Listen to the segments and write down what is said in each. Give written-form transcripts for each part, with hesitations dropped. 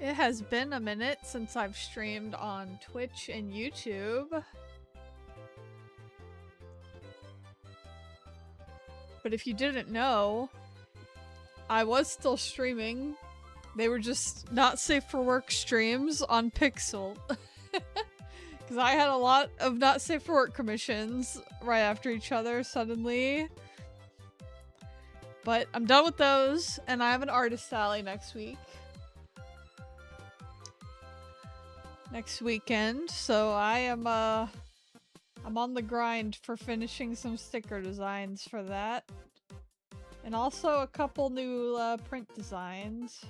It has been a minute since I've streamed on Twitch and YouTube. But if you didn't know, I was still streaming. They were just not safe for work streams on Pixel. Because I had a lot of not safe for work commissions right after each other suddenly. But I'm done with those, and I have an artist alley next week. Next weekend, so I am I'm on the grind for finishing some sticker designs for that. And also a couple new print designs.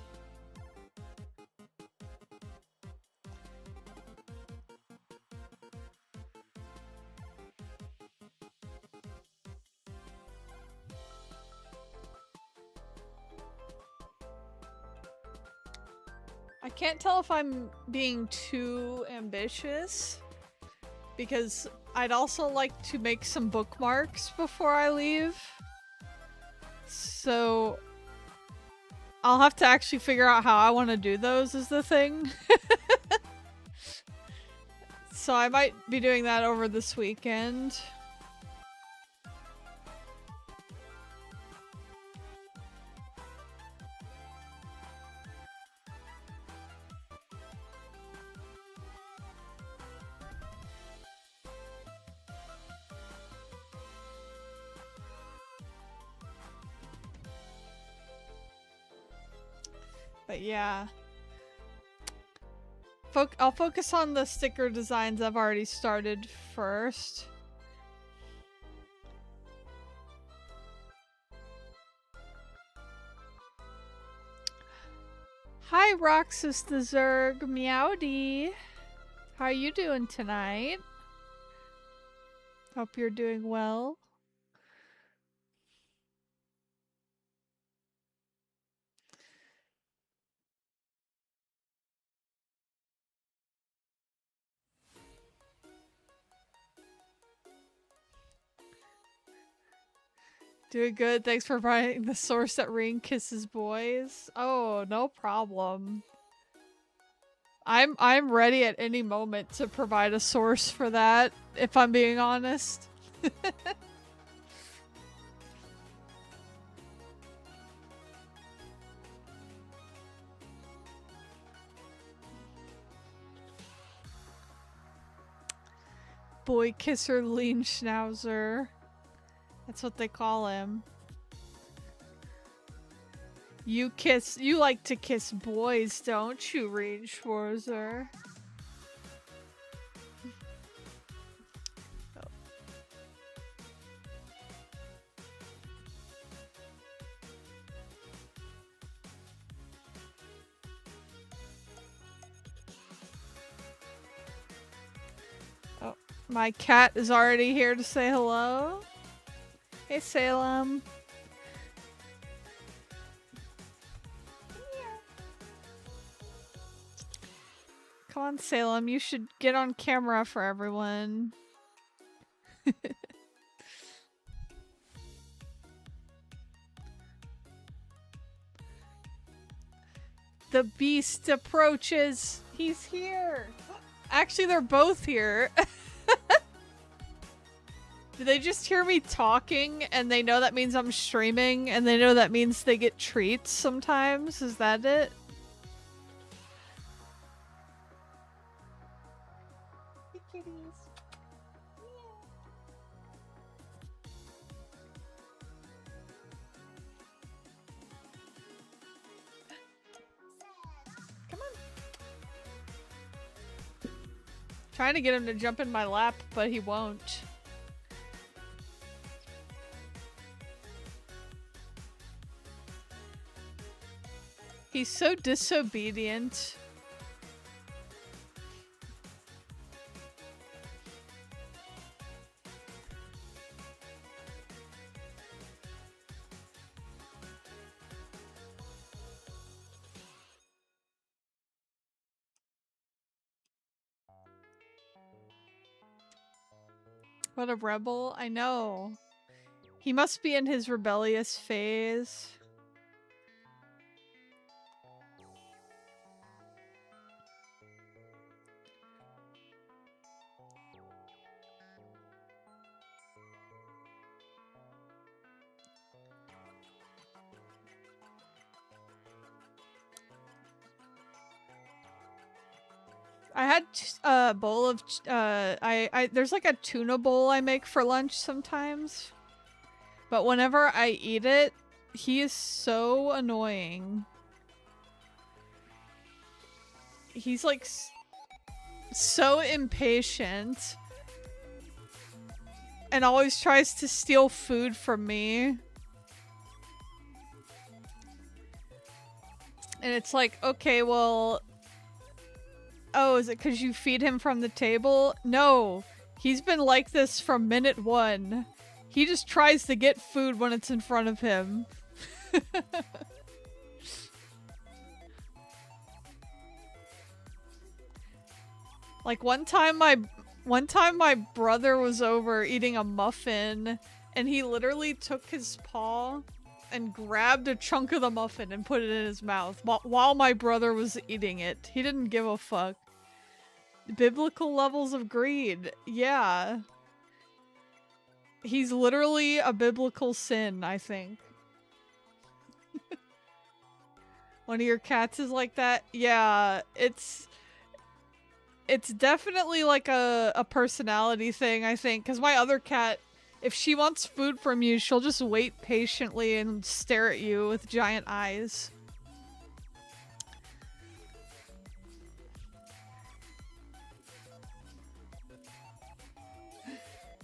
I can't tell if I'm being too ambitious, because I'd also like to make some bookmarks before I leave. So I'll have to actually figure out how I want to do those is the thing. So I might be doing that over this weekend. But yeah. I'll focus on the sticker designs I've already started first. Hi Roxas the Zerg, Meowdy. How are you doing tonight? Hope you're doing well. Doing good. Thanks for providing the source that Ring kisses boys. Oh, no problem. I'm ready at any moment to provide a source for that, if I'm being honest. Boy kisser lean schnauzer. That's what they call him. You like to kiss boys, don't you, Reed Schwarzer? Oh. Oh, my cat is already here to say hello. Hey, Salem. Come on, Salem. You should get on camera for everyone. The beast approaches. He's here. Actually, they're both here. Did they just hear me talking and they know that means I'm streaming and they know that means they get treats sometimes? Is that it? Hey, kitties. Come on. Trying to get him to jump in my lap, but he won't. He's so disobedient. What a rebel. I know. He must be in his rebellious phase. I had a bowl of there's like a tuna bowl I make for lunch sometimes. But whenever I eat it, he is so annoying. He's like so impatient and always tries to steal food from me. And it's like, okay, well, oh, is it because you feed him from the table? No, he's been like this from minute one. He just tries to get food when it's in front of him. Like one time my brother was over eating a muffin and he literally took his paw and grabbed a chunk of the muffin and put it in his mouth while my brother was eating it. He didn't give a fuck. Biblical levels of greed. Yeah. He's literally a biblical sin, I think. One of your cats is like that? Yeah, it's definitely like a personality thing, I think. Because my other cat, if she wants food from you, she'll just wait patiently and stare at you with giant eyes.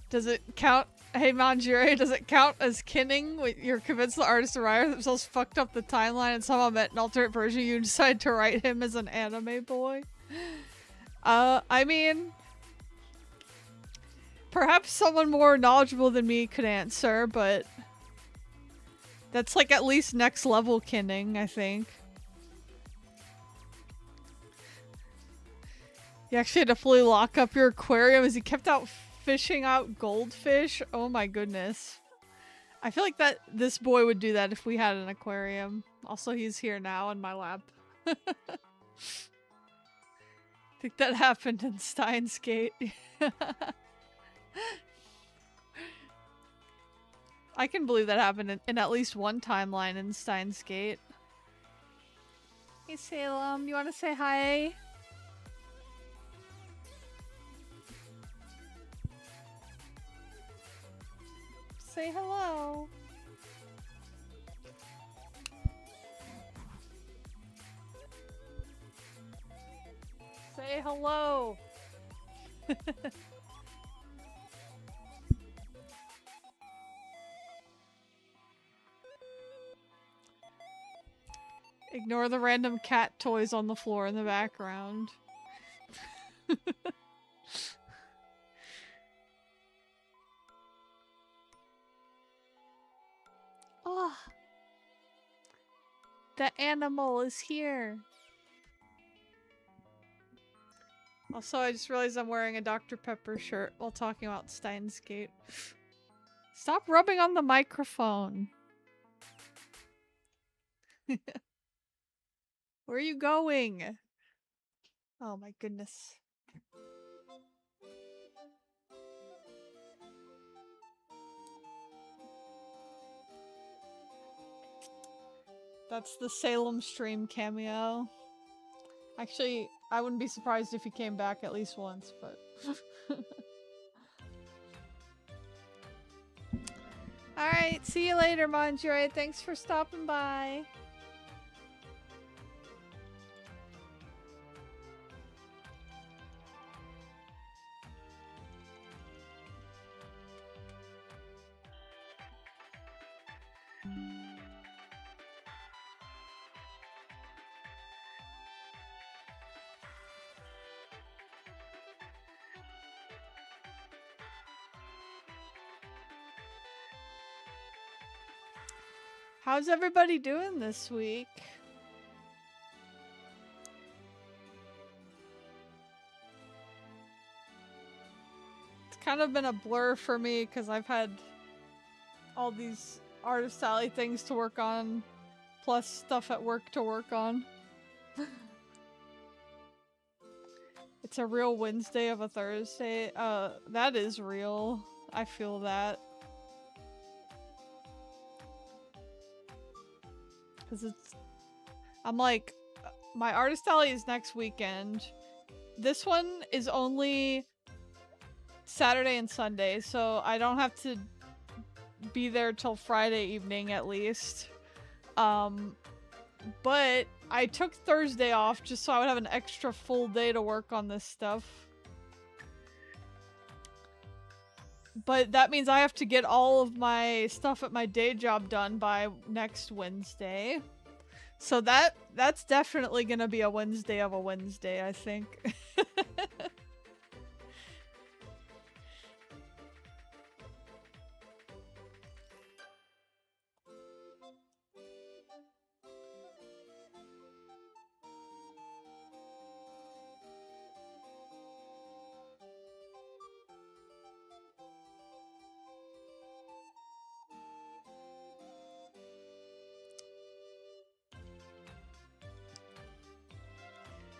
Does it count? Hey, Manjure, does it count as kinning when you're convinced the artist or writer themselves fucked up the timeline and somehow met an alternate version, you decide to write him as an anime boy? I mean, perhaps someone more knowledgeable than me could answer, but that's like at least next level kinning, I think. You actually had to fully lock up your aquarium as he kept out fishing out goldfish. Oh my goodness. I feel like that this boy would do that if we had an aquarium. Also, he's here now in my lap. I think that happened in Steins Gate. I can believe that happened in at least one timeline in Steins Gate. Hey Salem, you want to say hi? Say hello. Say hello. Ignore the random cat toys on the floor in the background. Oh, the animal is here. Also, I just realized I'm wearing a Dr. Pepper shirt while talking about Steins Gate. Stop rubbing on the microphone. Where are you going? Oh my goodness. That's the Salem stream cameo. Actually, I wouldn't be surprised if he came back at least once, but... Alright, see you later, Manjure. Thanks for stopping by. How's everybody doing this week? It's kind of been a blur for me because I've had all these Artist Alley things to work on, plus stuff at work to work on. It's a real Wednesday of a Thursday. That is real. I feel that. Because I'm like, my Artist Alley is next weekend. this one is only Saturday and Sunday, so I don't have to be there till Friday evening at least. But I took Thursday off just so I would have an extra full day to work on this stuff. But that means I have to get all of my stuff at my day job done by next Wednesday. So that's definitely gonna be a Wednesday of a Wednesday, I think.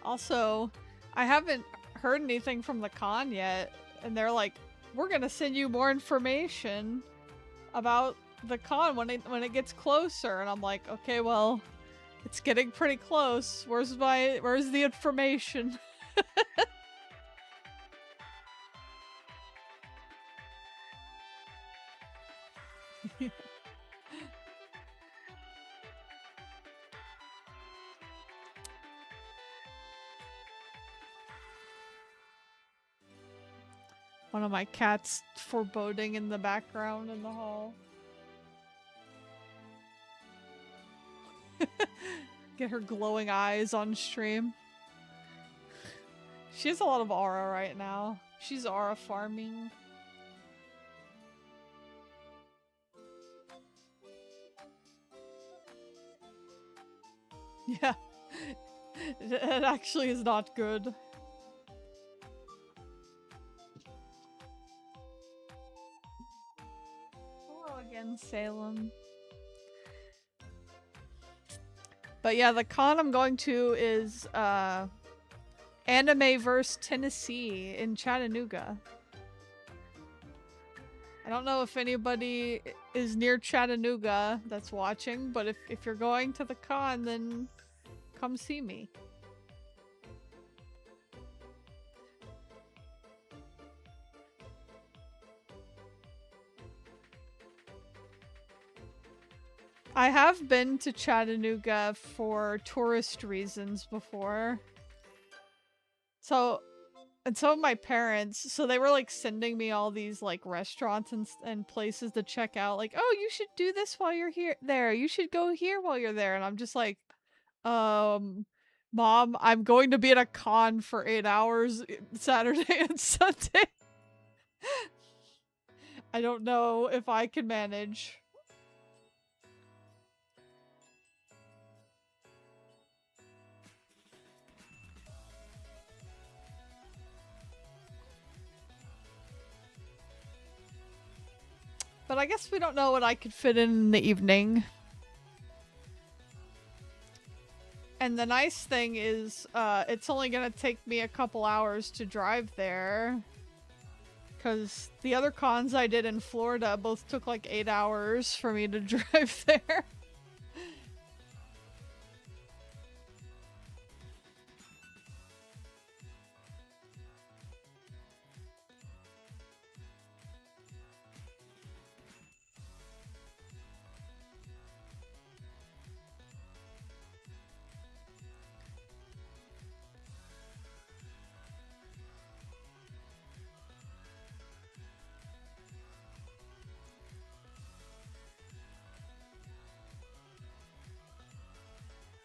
Also, I haven't heard anything from the con yet, and they're like, we're gonna send you more information about the con when it gets closer, and I'm like, okay, well, it's getting pretty close. Where's the information? One of my cats foreboding in the background in the hall. Get her glowing eyes on stream. She has a lot of aura right now. She's aura farming. Yeah. It actually is not good. Hello again, Salem. But yeah, the con I'm going to is Animeverse Tennessee in Chattanooga. I don't know if anybody is near Chattanooga that's watching, but if you're going to the con, then come see me. I have been to Chattanooga for tourist reasons before. So, and so my parents, so they were like sending me all these like restaurants and places to check out. Like, oh, you should do this while you're there. You should go here while you're there. And I'm just like, Mom, I'm going to be at a con for 8 hours Saturday and Sunday. I don't know if I can manage. But I guess we don't know what I could fit in the evening. And the nice thing is, it's only gonna take me a couple hours to drive there. Because the other cons I did in Florida both took like 8 hours for me to drive there.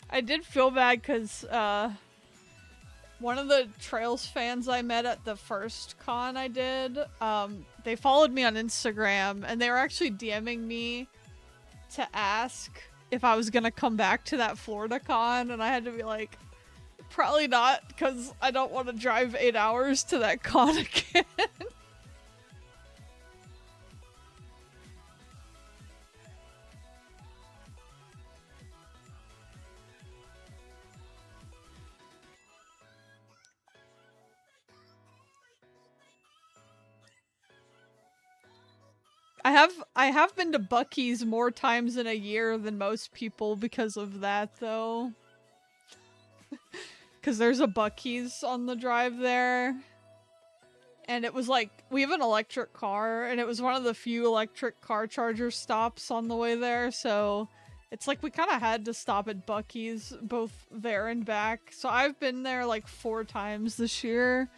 I did feel bad because one of the Trails fans I met at the first con I did, they followed me on Instagram and they were actually DMing me to ask if I was gonna come back to that Florida con, and I had to be like, probably not, because I don't want to drive 8 hours to that con again. I have been to Buc-ee's more times in a year than most people because of that, though. because there's a Buc-ee's on the drive there. And it was like, we have an electric car, and it was one of the few electric car charger stops on the way there, so it's like we kind of had to stop at Buc-ee's both there and back. So I've been there like 4 times this year.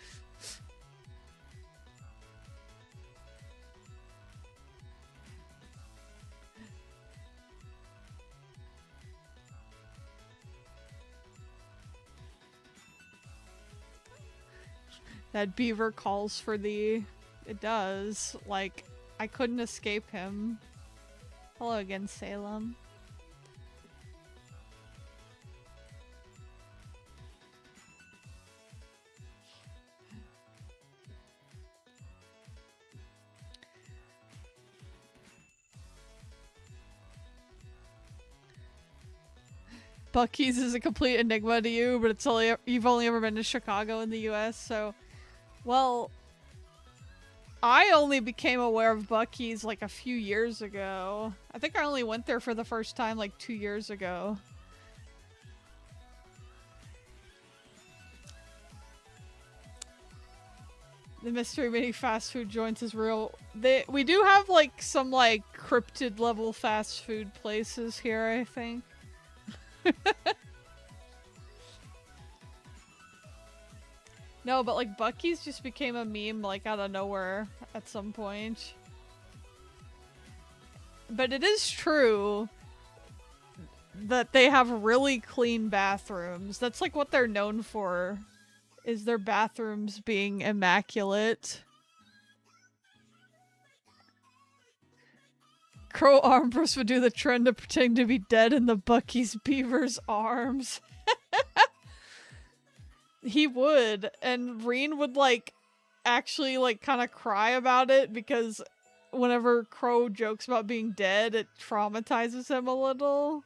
That beaver calls for thee. It does. Like, I couldn't escape him. Hello again, Salem. Buc-ee's is a complete enigma to you, but it's only you've only ever been to Chicago in the US, so well, I only became aware of Buc-ee's like a few years ago. I think I only went there for the first time like 2 years ago. The mystery mini fast food joints is real. We do have like some like cryptid level fast food places here, I think. No, but like Buc-ee's just became a meme like out of nowhere at some point. But it is true that they have really clean bathrooms. That's like what they're known for, is their bathrooms being immaculate. Crow Armbrust would do the trend of pretending to be dead in the Buc-ee's beaver's arms. He would, and Reen would like actually like kind of cry about it because whenever Crow jokes about being dead, it traumatizes him a little.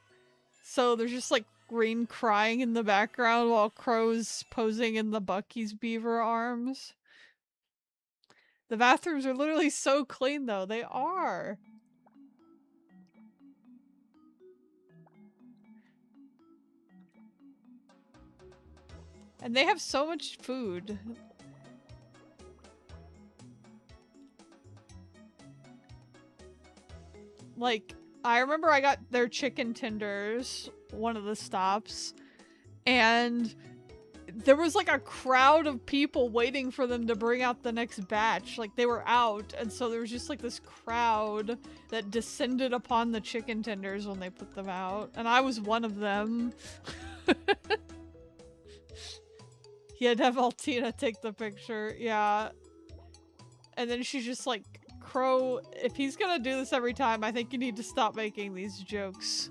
So there's just like Reen crying in the background while Crow's posing in the Buc-ee's beaver arms. The bathrooms are literally so clean though, they are. And they have so much food. Like, I remember I got their chicken tenders, one of the stops, and there was like a crowd of people waiting for them to bring out the next batch. Like, they were out, and so there was just like this crowd that descended upon the chicken tenders when they put them out. And I was one of them. He had to have Altina take the picture, yeah. And then she's just like, Crow, if he's gonna do this every time, I think you need to stop making these jokes.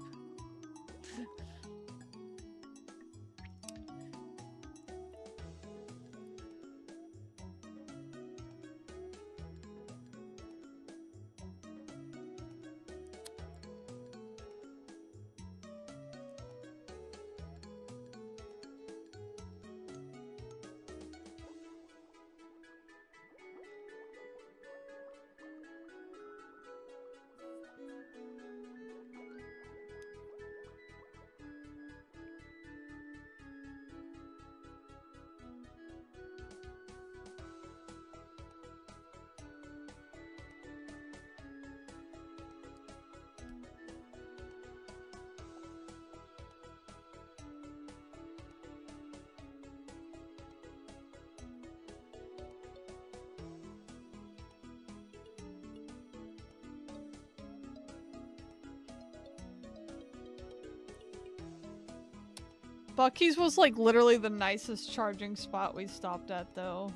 Buc-ee's was like literally the nicest charging spot we stopped at though.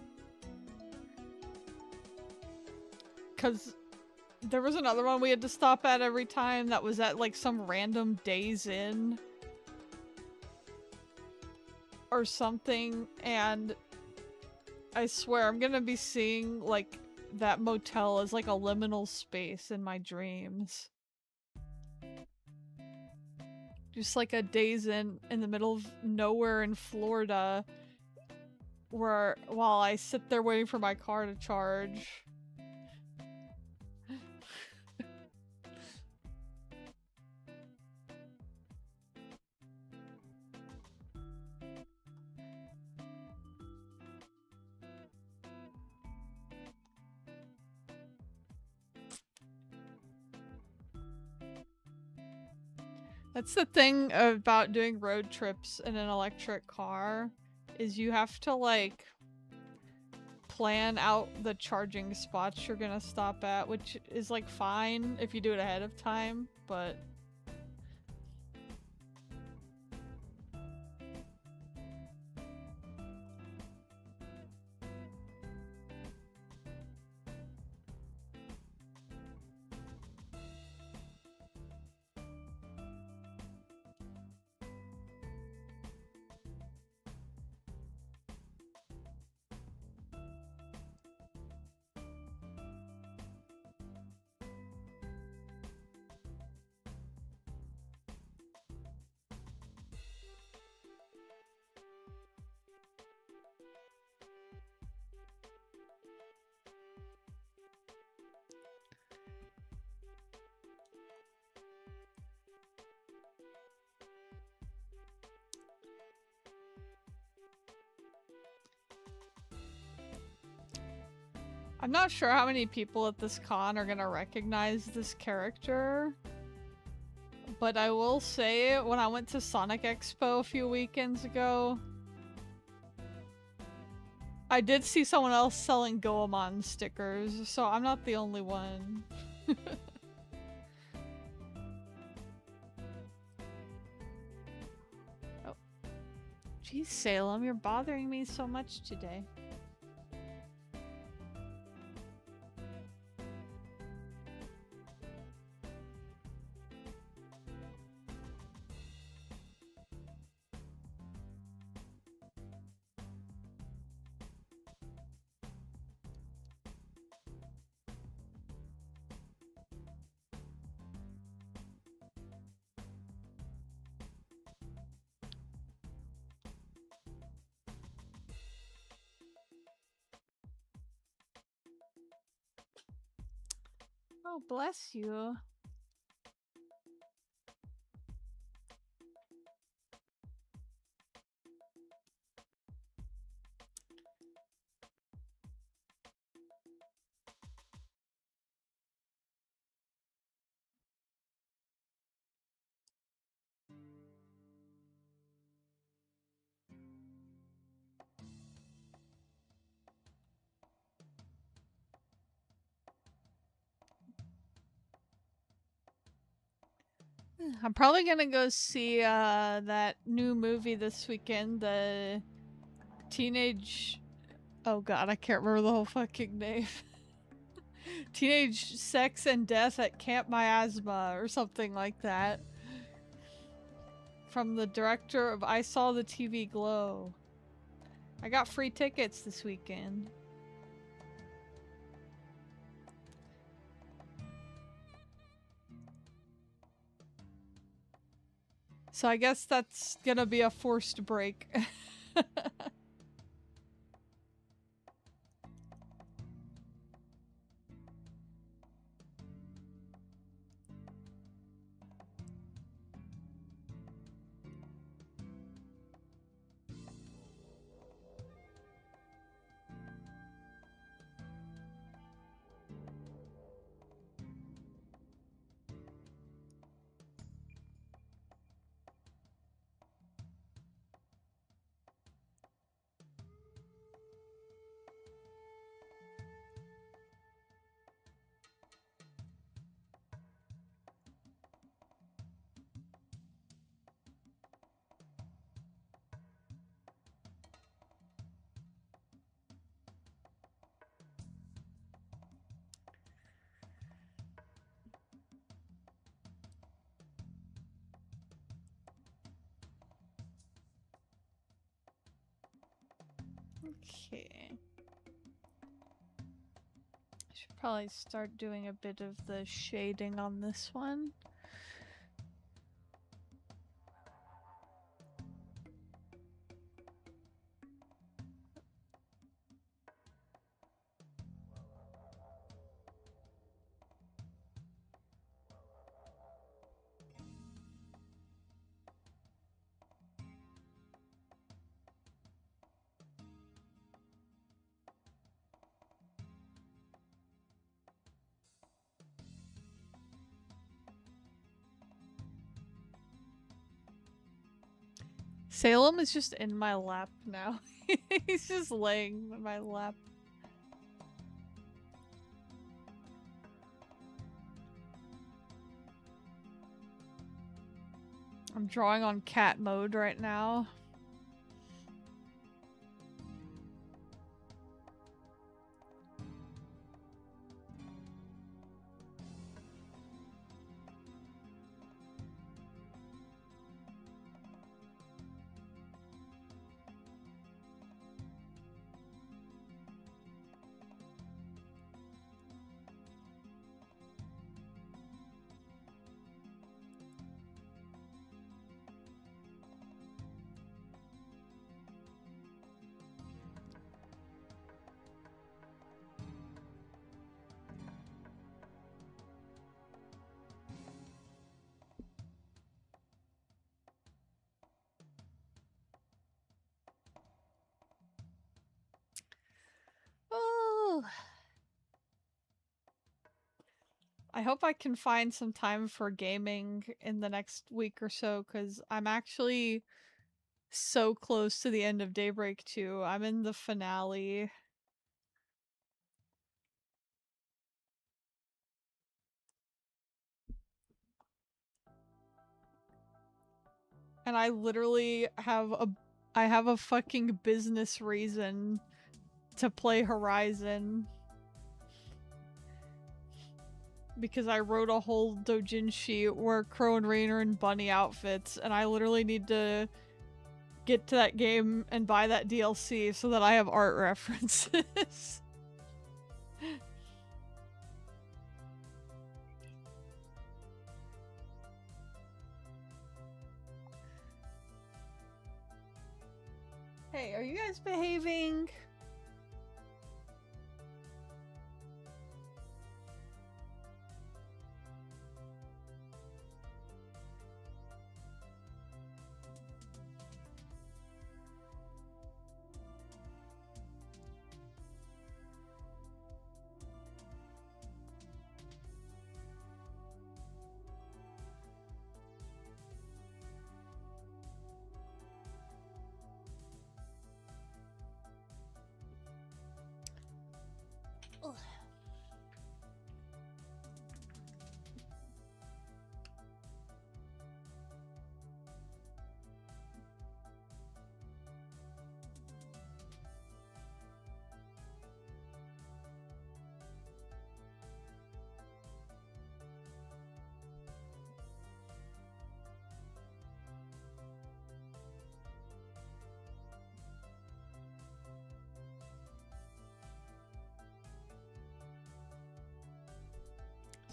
Cause there was another one we had to stop at every time that was at like some random Days Inn or something, and I swear I'm gonna be seeing like that motel as like a liminal space in my dreams. Just like a Days Inn in the middle of nowhere in Florida, where while I sit there waiting for my car to charge. That's the thing about doing road trips in an electric car, is you have to like plan out the charging spots you're gonna stop at, which is like fine if you do it ahead of time, but I'm not sure how many people at this con are gonna recognize this character. But I will say, when I went to Sonic Expo a few weekends ago, I did see someone else selling Goemon stickers, so I'm not the only one. Oh. Geez, Salem, you're bothering me so much today. Oh, bless you. I'm probably gonna go see that new movie this weekend, the Teenage... Oh god, I can't remember the whole fucking name. Teenage Sex and Death at Camp Miasma or something like that. From the director of I Saw the TV Glow. I got free tickets this weekend. So I guess that's gonna be a forced break. Okay. I should probably start doing a bit of the shading on this one. Salem is just in my lap now. He's just laying in my lap. I'm drawing on cat mode right now. Oh. I hope I can find some time for gaming in the next week or so, because I'm actually so close to the end of Daybreak 2. I'm in the finale. And I literally have a fucking business reason to play Horizon. Because I wrote a whole doujinshi where Crow and Rain are in bunny outfits, and I literally need to get to that game and buy that DLC so that I have art references. Hey, are you guys behaving?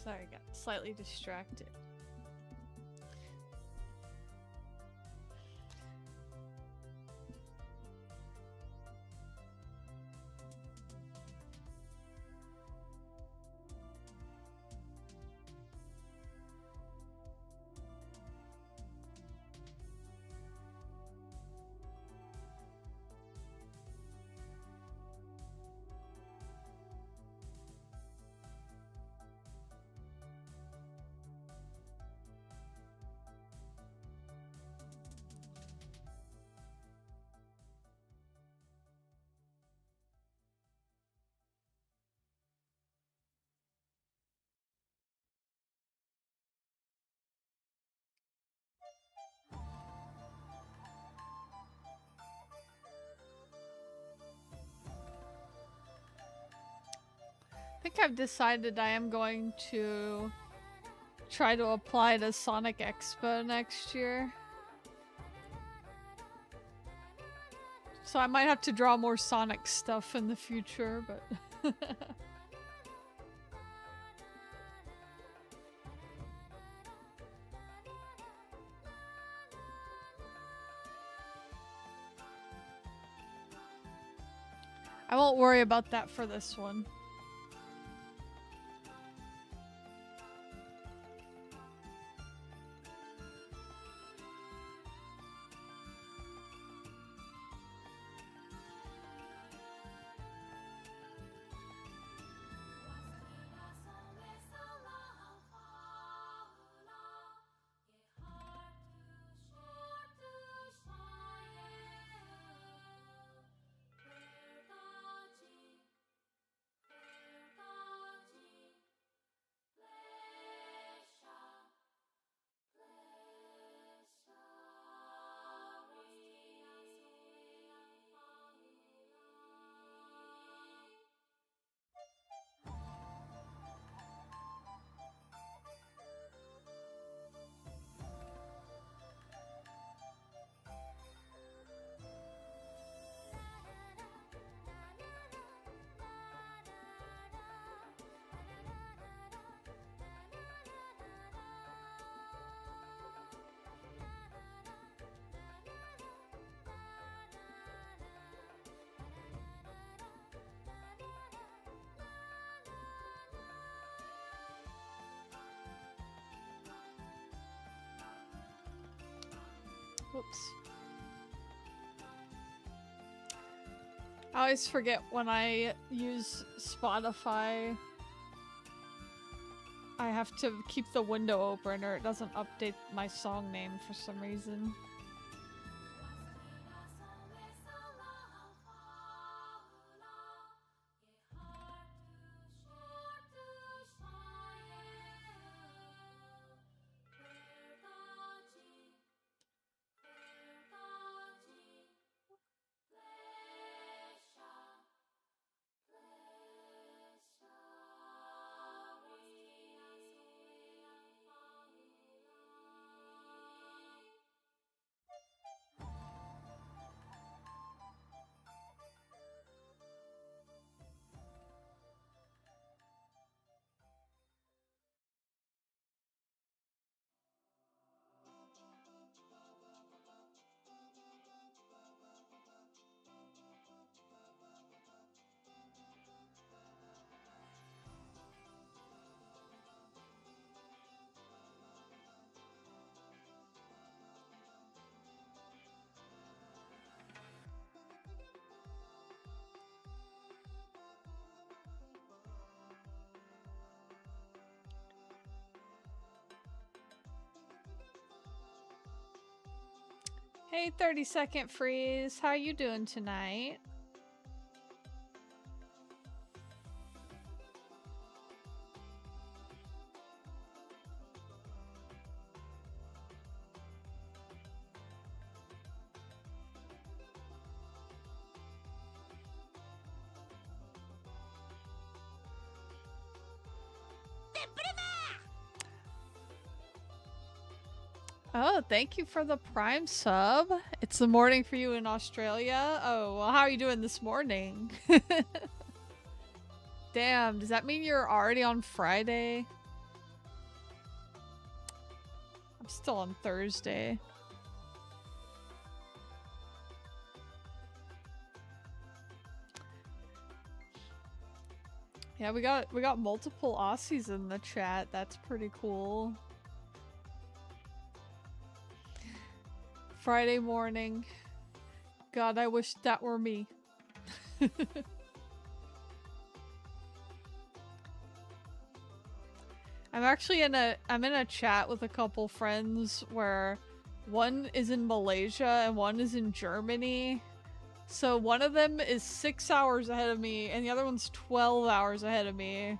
Sorry, got slightly distracted. I think I've decided I am going to try to apply to Sonic Expo next year. So I might have to draw more Sonic stuff in the future, but... I won't worry about that for this one. Whoops. I always forget when I use Spotify. I have to keep the window open or it doesn't update my song name for some reason. Hey, 30-second freeze. How you doing tonight? Oh, thank you for the Prime sub. It's the morning for you in Australia. Oh, well, how are you doing this morning? Damn, does that mean you're already on Friday? I'm still on Thursday. Yeah, we got multiple Aussies in the chat. That's pretty cool. Friday morning. God, I wish that were me. I'm in a chat with a couple friends where one is in Malaysia and one is in Germany. So one of them is 6 hours ahead of me and the other one's 12 hours ahead of me.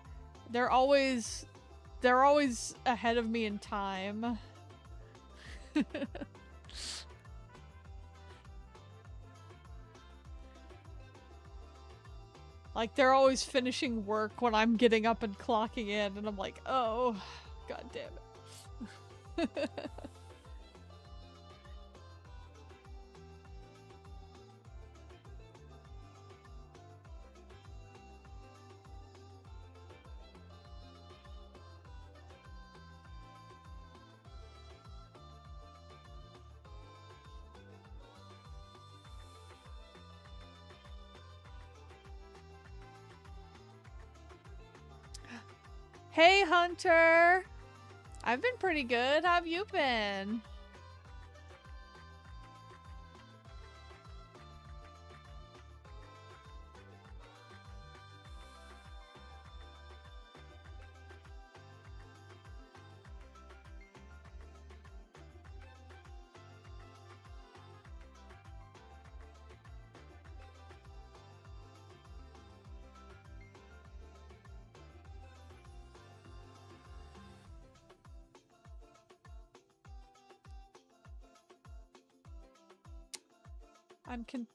They're always ahead of me in time. Like, they're always finishing work when I'm getting up and clocking in, and I'm like, oh, god damn it. Hey, Hunter! I've been pretty good. How have you been?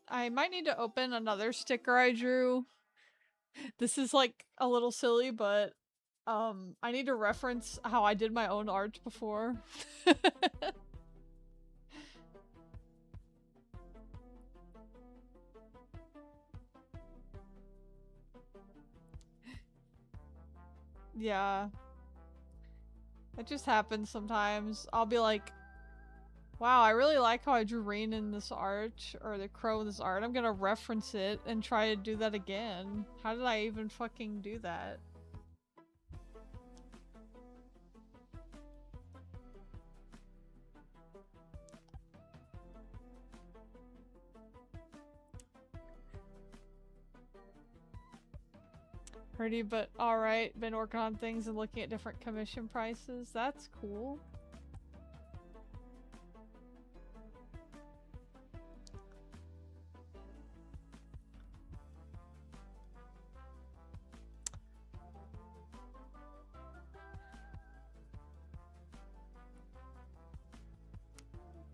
I might need to open another sticker I drew. This is like a little silly, but I need to reference how I did my own art before. Yeah. It just happens sometimes. I'll be like, wow, I really like how I drew rain in this art, or the crow in this art. I'm gonna reference it and try to do that again. How did I even fucking do that? Pretty but alright. Been working on things and looking at different commission prices. That's cool.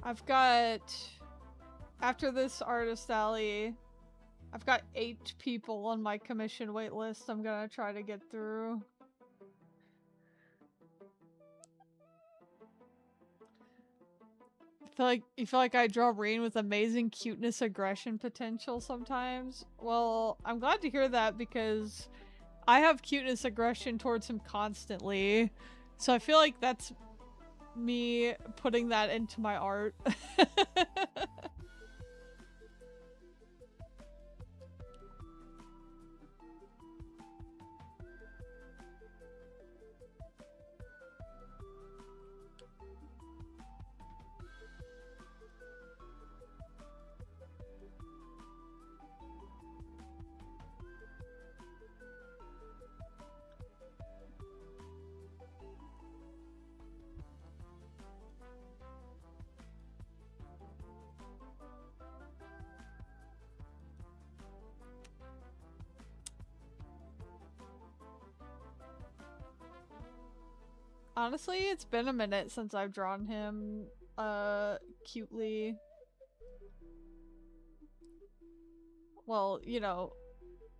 I've got, after this artist alley, I've got 8 people on my commission wait list I'm gonna try to get through. You feel like I draw Rean with amazing cuteness aggression potential sometimes? Well, I'm glad to hear that because I have cuteness aggression towards him constantly. So I feel like that's me putting that into my art. Honestly, it's been a minute since I've drawn him, cutely. Well, you know,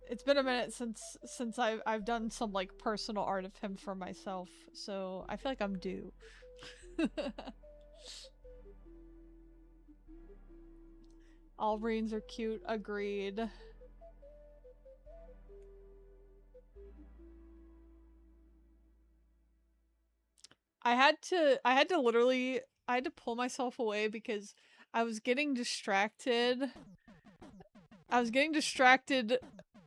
it's been a minute since I've done some, like, personal art of him for myself, so I feel like I'm due. All Reans are cute, agreed. I had to literally, I had to pull myself away because I was getting distracted. I was getting distracted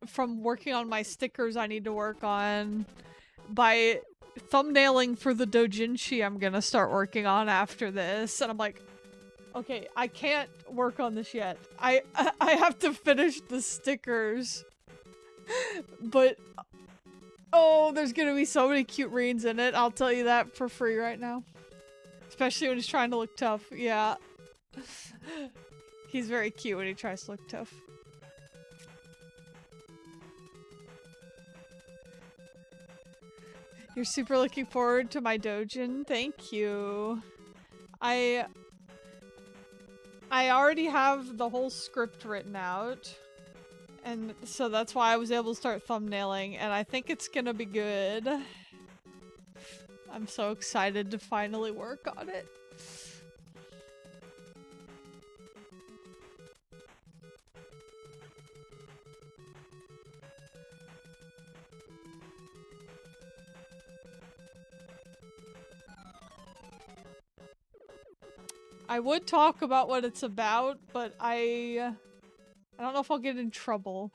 from working on my stickers I need to work on by thumbnailing for the doujinshi I'm gonna start working on after this, and I'm like, okay, I can't work on this yet. I have to finish the stickers. But oh, there's gonna be so many cute Reans in it, I'll tell you that for free right now. Especially when he's trying to look tough, yeah. He's very cute when he tries to look tough. You're super looking forward to my doujin? Thank you. I already have the whole script written out. And so that's why I was able to start thumbnailing, and I think it's gonna be good. I'm so excited to finally work on it. I would talk about what it's about, but I don't know if I'll get in trouble.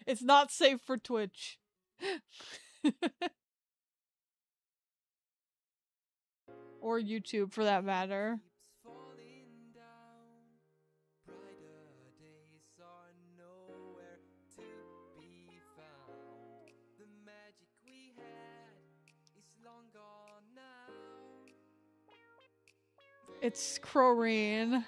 It's not safe for Twitch. Or YouTube, for that matter. It's Croreen.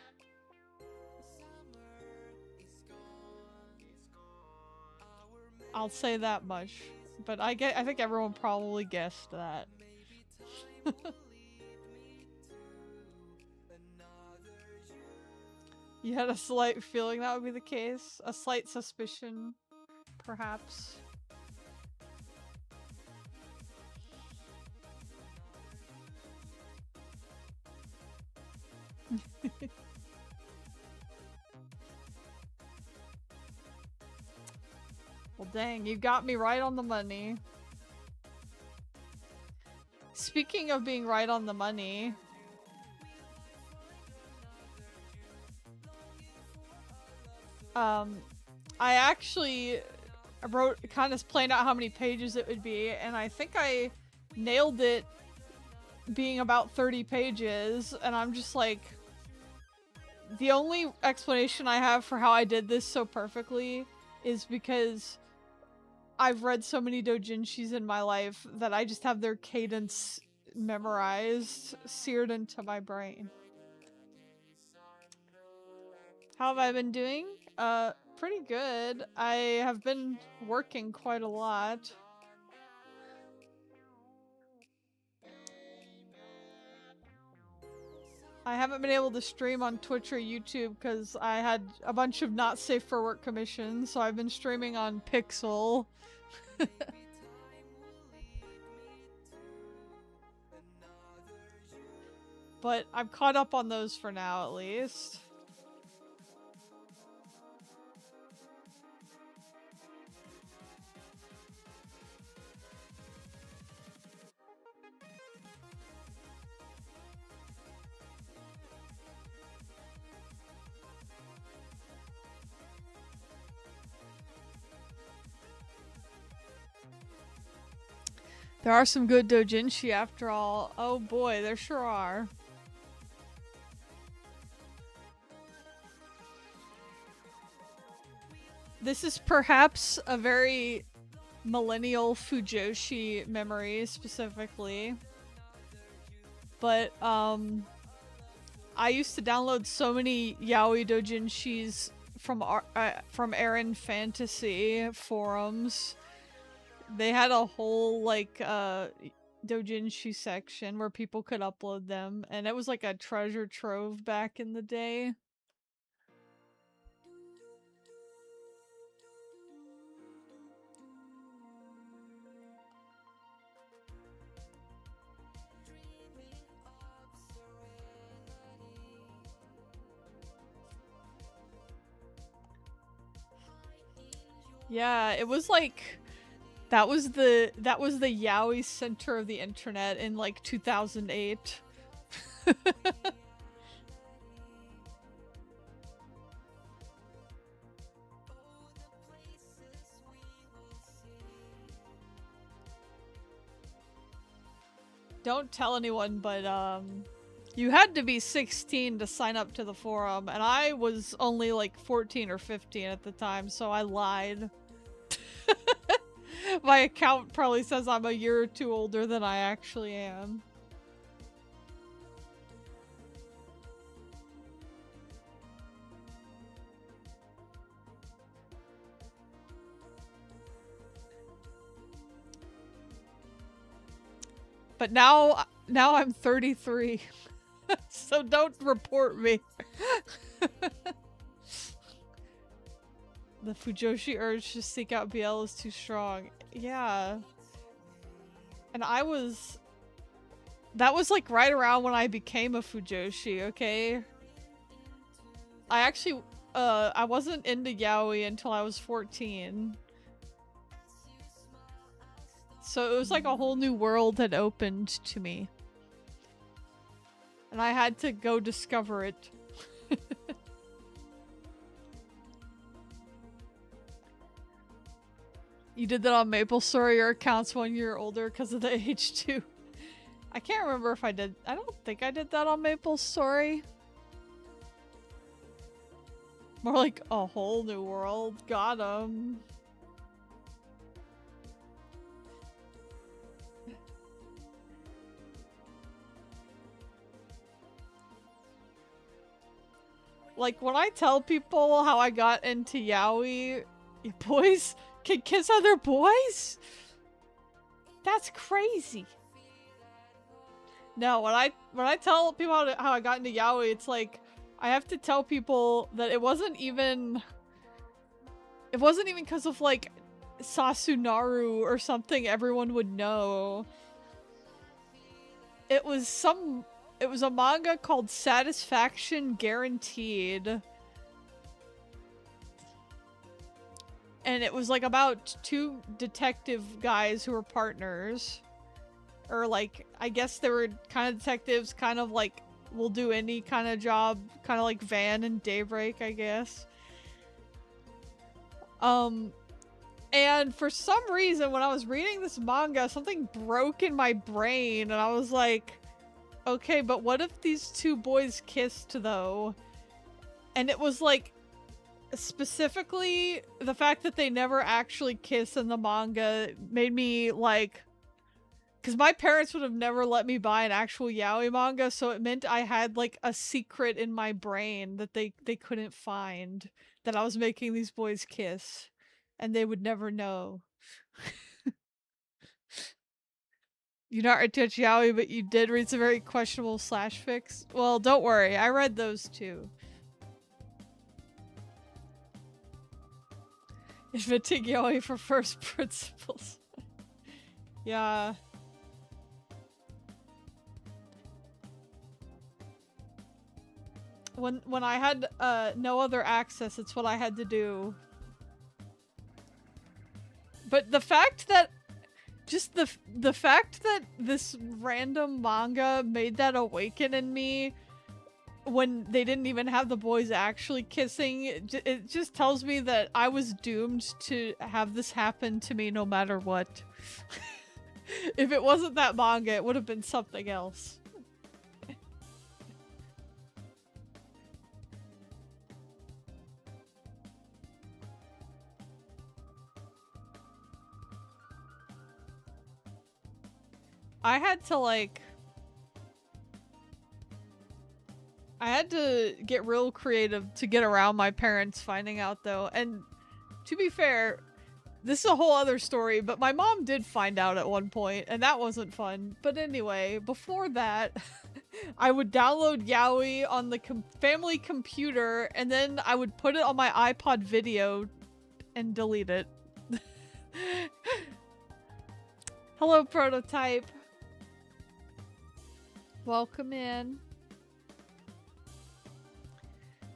I'll say that much. But I think everyone probably guessed that. You had a slight feeling that would be the case? A slight suspicion, perhaps? Well, dang, you got me right on the money. Speaking of being right on the money... I actually wrote, kind of planned out how many pages it would be, and I think I nailed it being about 30 pages, and I'm just like... The only explanation I have for how I did this so perfectly is because I've read so many doujinshis in my life that I just have their cadence memorized, seared into my brain. How have I been doing? Pretty good. I have been working quite a lot. I haven't been able to stream on Twitch or YouTube because I had a bunch of not safe for work commissions, so I've been streaming on Pixel. But I'm caught up on those for now, at least. There are some good doujinshi after all. Oh boy, there sure are. This is perhaps a very millennial Fujoshi memory specifically. But I used to download so many yaoi doujinshis from Aaron Fantasy forums. They had a whole like doujinshi section where people could upload them, and it was like a treasure trove back in the day. Yeah, it was like that was the yaoi center of the internet in like 2008. Don't tell anyone, but you had to be 16 to sign up to the forum, and I was only like 14 or 15 at the time, so I lied. My account probably says I'm a year or two older than I actually am. But now I'm 33. So don't report me. The Fujoshi urge to seek out BL is too strong. Yeah. And that was like right around when I became a Fujoshi, okay? I actually, I wasn't into yaoi until I was 14. So it was like a whole new world had opened to me. And I had to go discover it. You did that on MapleStory. Your account's 1 year older because of the age too. I can't remember if I did. I don't think I did that on MapleStory. More like a whole new world. Got him. Like, when I tell people how I got into yaoi, boys can kiss other boys? That's crazy. No, when I tell people how I got into yaoi, it's like I have to tell people that it wasn't even because of like Sasunaru or something everyone would know. It was a manga called Satisfaction Guaranteed. And it was like about two detective guys who were partners. Or like, I guess they were kind of detectives, kind of like will do any kind of job, kind of like Van and Daybreak, I guess. And for some reason, when I was reading this manga, something broke in my brain, and I was like, okay, but what if these two boys kissed, though? And it was like specifically, the fact that they never actually kiss in the manga made me like, because my parents would have never let me buy an actual yaoi manga, so it meant I had like a secret in my brain that they couldn't find, that I was making these boys kiss, and they would never know. You not read Touch Yaoi, but you did read some very questionable slash fics? Well, don't worry, I read those too. Inventing yaoi for first principles. Yeah. When I had no other access, it's what I had to do. But the fact that just the fact that this random manga made that awaken in me when they didn't even have the boys actually kissing, it just tells me that I was doomed to have this happen to me no matter what. If it wasn't that manga, it would have been something else. I had to get real creative to get around my parents finding out though, and to be fair, this is a whole other story, but my mom did find out at one point, and that wasn't fun. But anyway, before that, I would download yaoi on the family computer, and then I would put it on my iPod video and delete it. Hello, Prototype. Welcome in.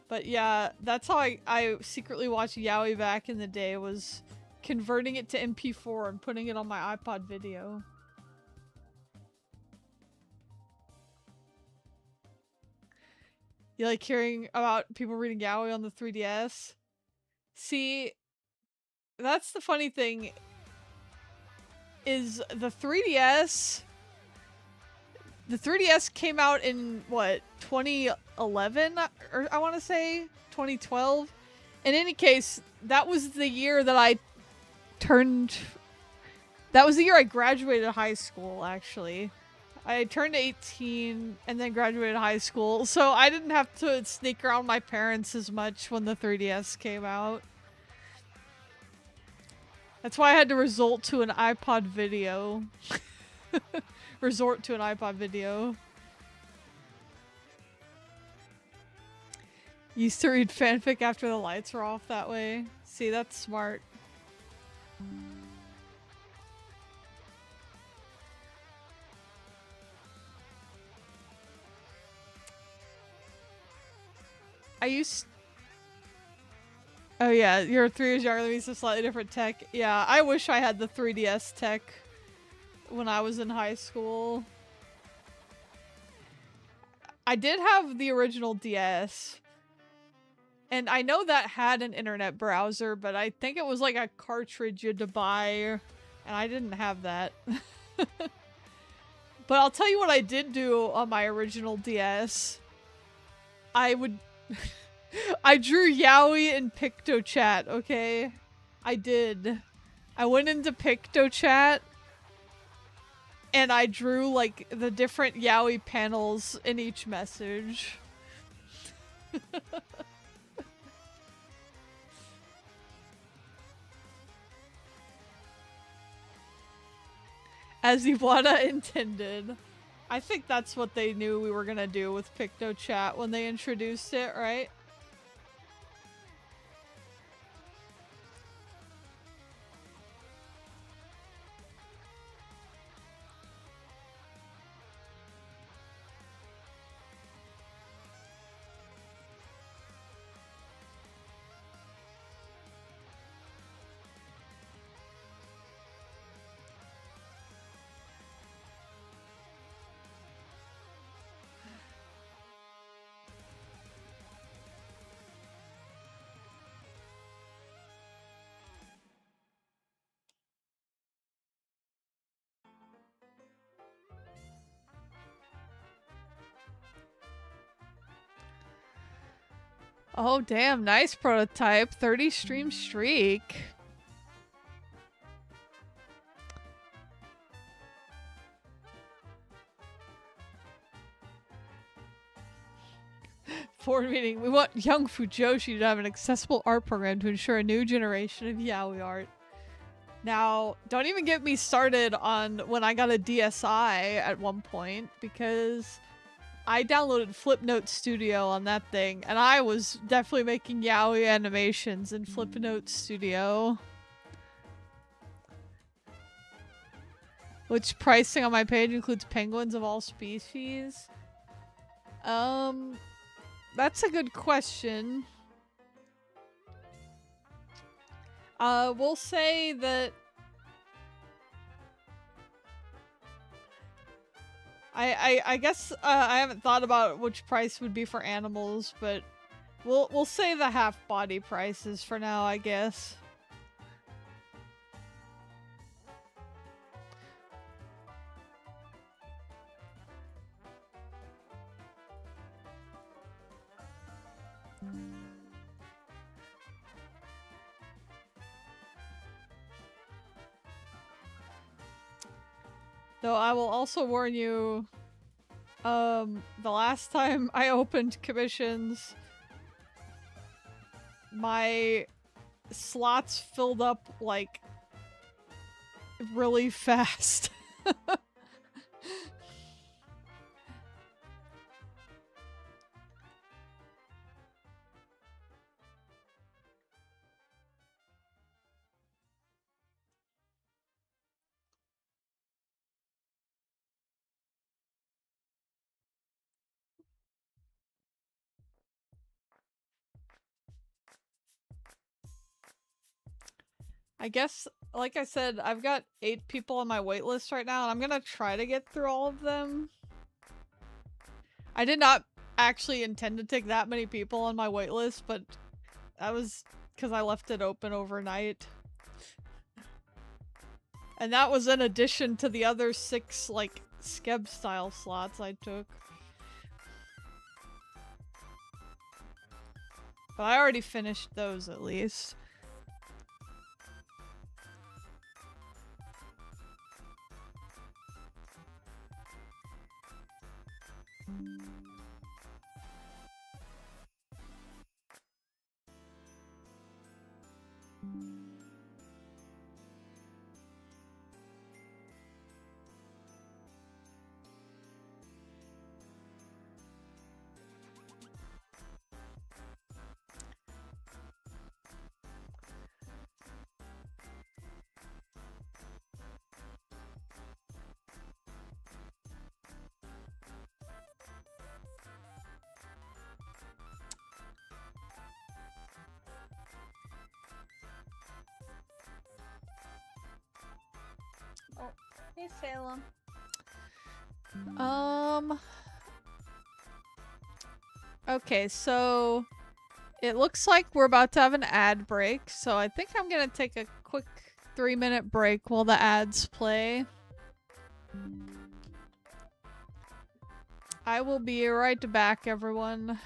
But yeah, that's how I secretly watched yaoi back in the day, was converting it to MP4 and putting it on my iPod video. You like hearing about people reading yaoi on the 3DS? See, that's the funny thing, is the 3DS came out in, what, 2011? Or I want to say 2012? In any case, that was the year that that was the year I graduated high school, actually. I turned 18 and then graduated high school, so I didn't have to sneak around my parents as much when the 3DS came out. That's why I had to resort to an iPod video. Resort to an iPod video. Used to read fanfic after the lights were off that way. See, that's smart. Oh yeah, you're 3 years younger than me, so slightly different tech. Yeah, I wish I had the 3DS tech when I was in high school. I did have the original DS. And I know that had an internet browser, but I think it was like a cartridge you had to buy, and I didn't have that. But I'll tell you what I did do on my original DS. I drew yaoi in PictoChat, okay? I did. I went into PictoChat and I drew like the different yaoi panels in each message. As Iwata intended. I think that's what they knew we were gonna do with PictoChat when they introduced it, right? Oh, damn. Nice prototype. 30 stream streak. Board meeting. We want young Fujoshi to have an accessible art program to ensure a new generation of yaoi art. Now, don't even get me started on when I got a DSi at one point, because I downloaded Flipnote Studio on that thing, and I was definitely making yaoi animations in Flipnote Studio. Which pricing on my page includes penguins of all species? That's a good question. We'll say that I guess I haven't thought about which price would be for animals, but we'll say the half body prices for now, I guess. Though I will also warn you, the last time I opened commissions, my slots filled up, like, really fast. I guess, like I said, I've got 8 people on my waitlist right now, and I'm gonna try to get through all of them. I did not actually intend to take that many people on my waitlist, but that was because I left it open overnight. And that was in addition to the other 6, like, Skeb-style slots I took. But I already finished those, at least. Oh, hey Salem. Okay, so it looks like we're about to have an ad break, so I think I'm gonna take a quick 3-minute break while the ads play. I will be right back, everyone.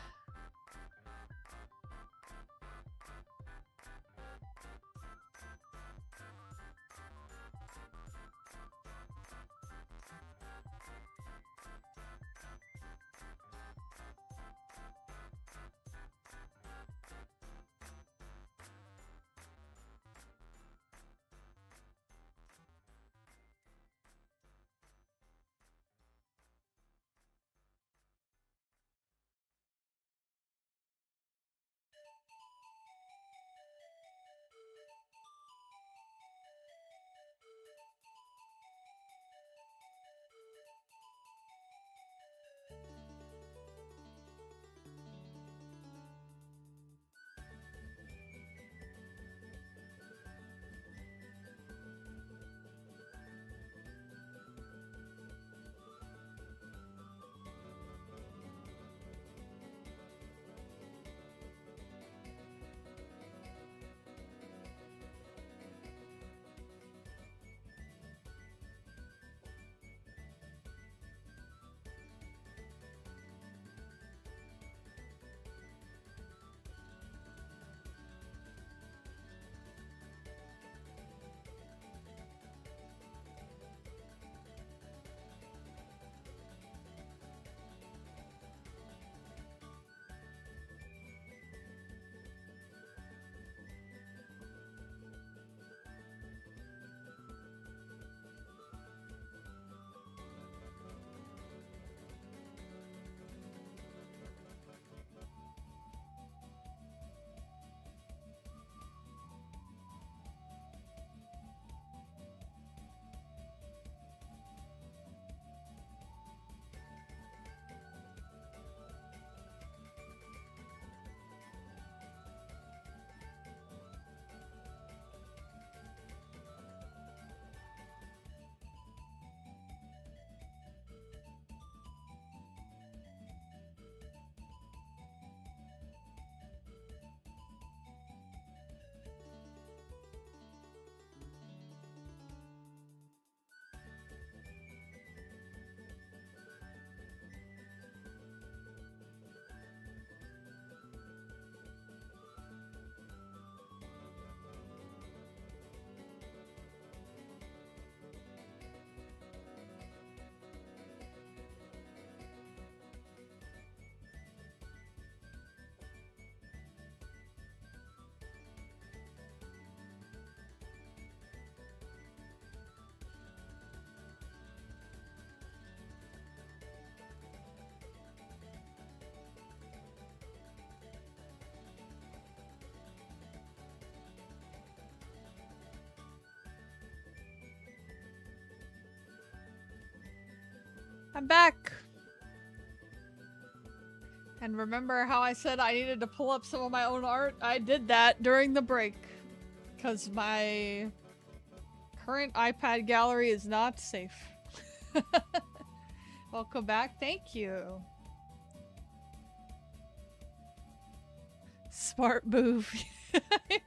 I'm back! And remember how I said I needed to pull up some of my own art? I did that during the break. Because my current iPad gallery is not safe. Welcome back. Thank you. Smart move. Yeah.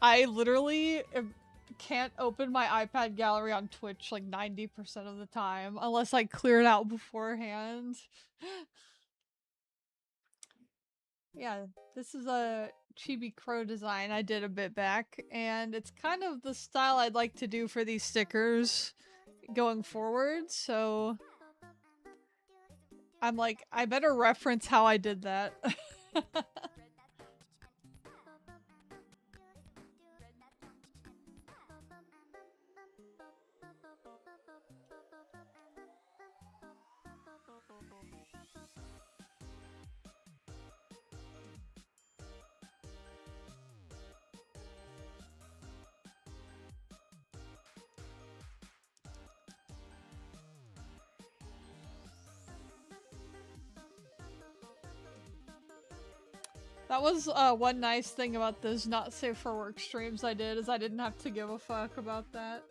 I literally can't open my iPad gallery on Twitch like 90% of the time unless I clear it out beforehand. Yeah, this is a Chibi Crow design I did a bit back, and it's kind of the style I'd like to do for these stickers going forward, so I'm like, I better reference how I did that. That was one nice thing about those not safe for work streams I did, is I didn't have to give a fuck about that.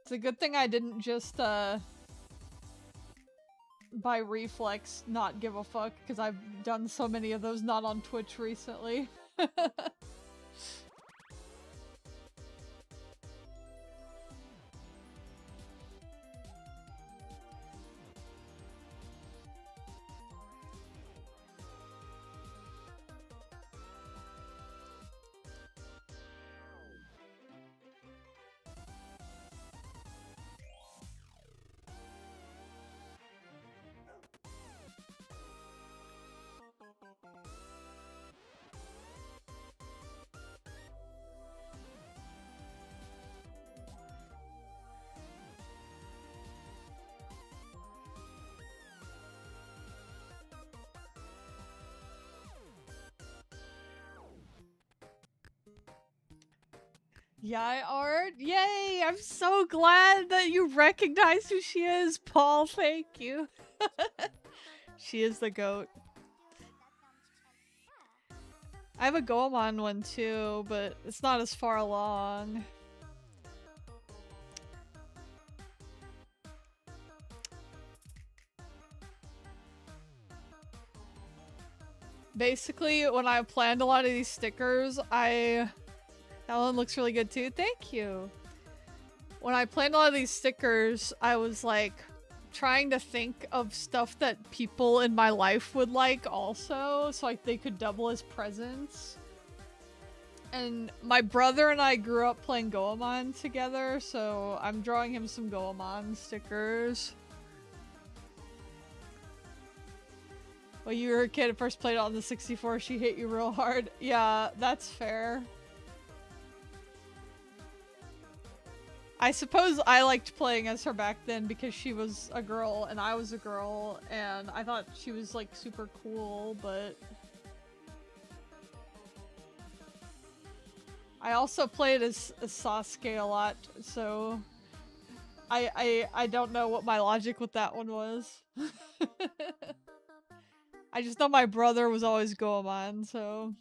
It's a good thing I didn't just by reflex not give a fuck, because I've done so many of those not on Twitch recently. Yai art? Yay! I'm so glad that you recognize who she is, Paul. Thank you. She is the goat. I have a Goemon one too, but it's not as far along. Basically, when I planned a lot of these stickers, that one looks really good too. Thank you. When I planned a lot of these stickers, I was like trying to think of stuff that people in my life would like also, so like they could double as presents. And my brother and I grew up playing Goemon together, so I'm drawing him some Goemon stickers. When you were a kid and first played it on the 64, she hit you real hard. Yeah, that's fair. I suppose I liked playing as her back then because she was a girl and I was a girl, and I thought she was like super cool, but I also played as Sasuke a lot, so I don't know what my logic with that one was. I just know my brother was always Goemon, so...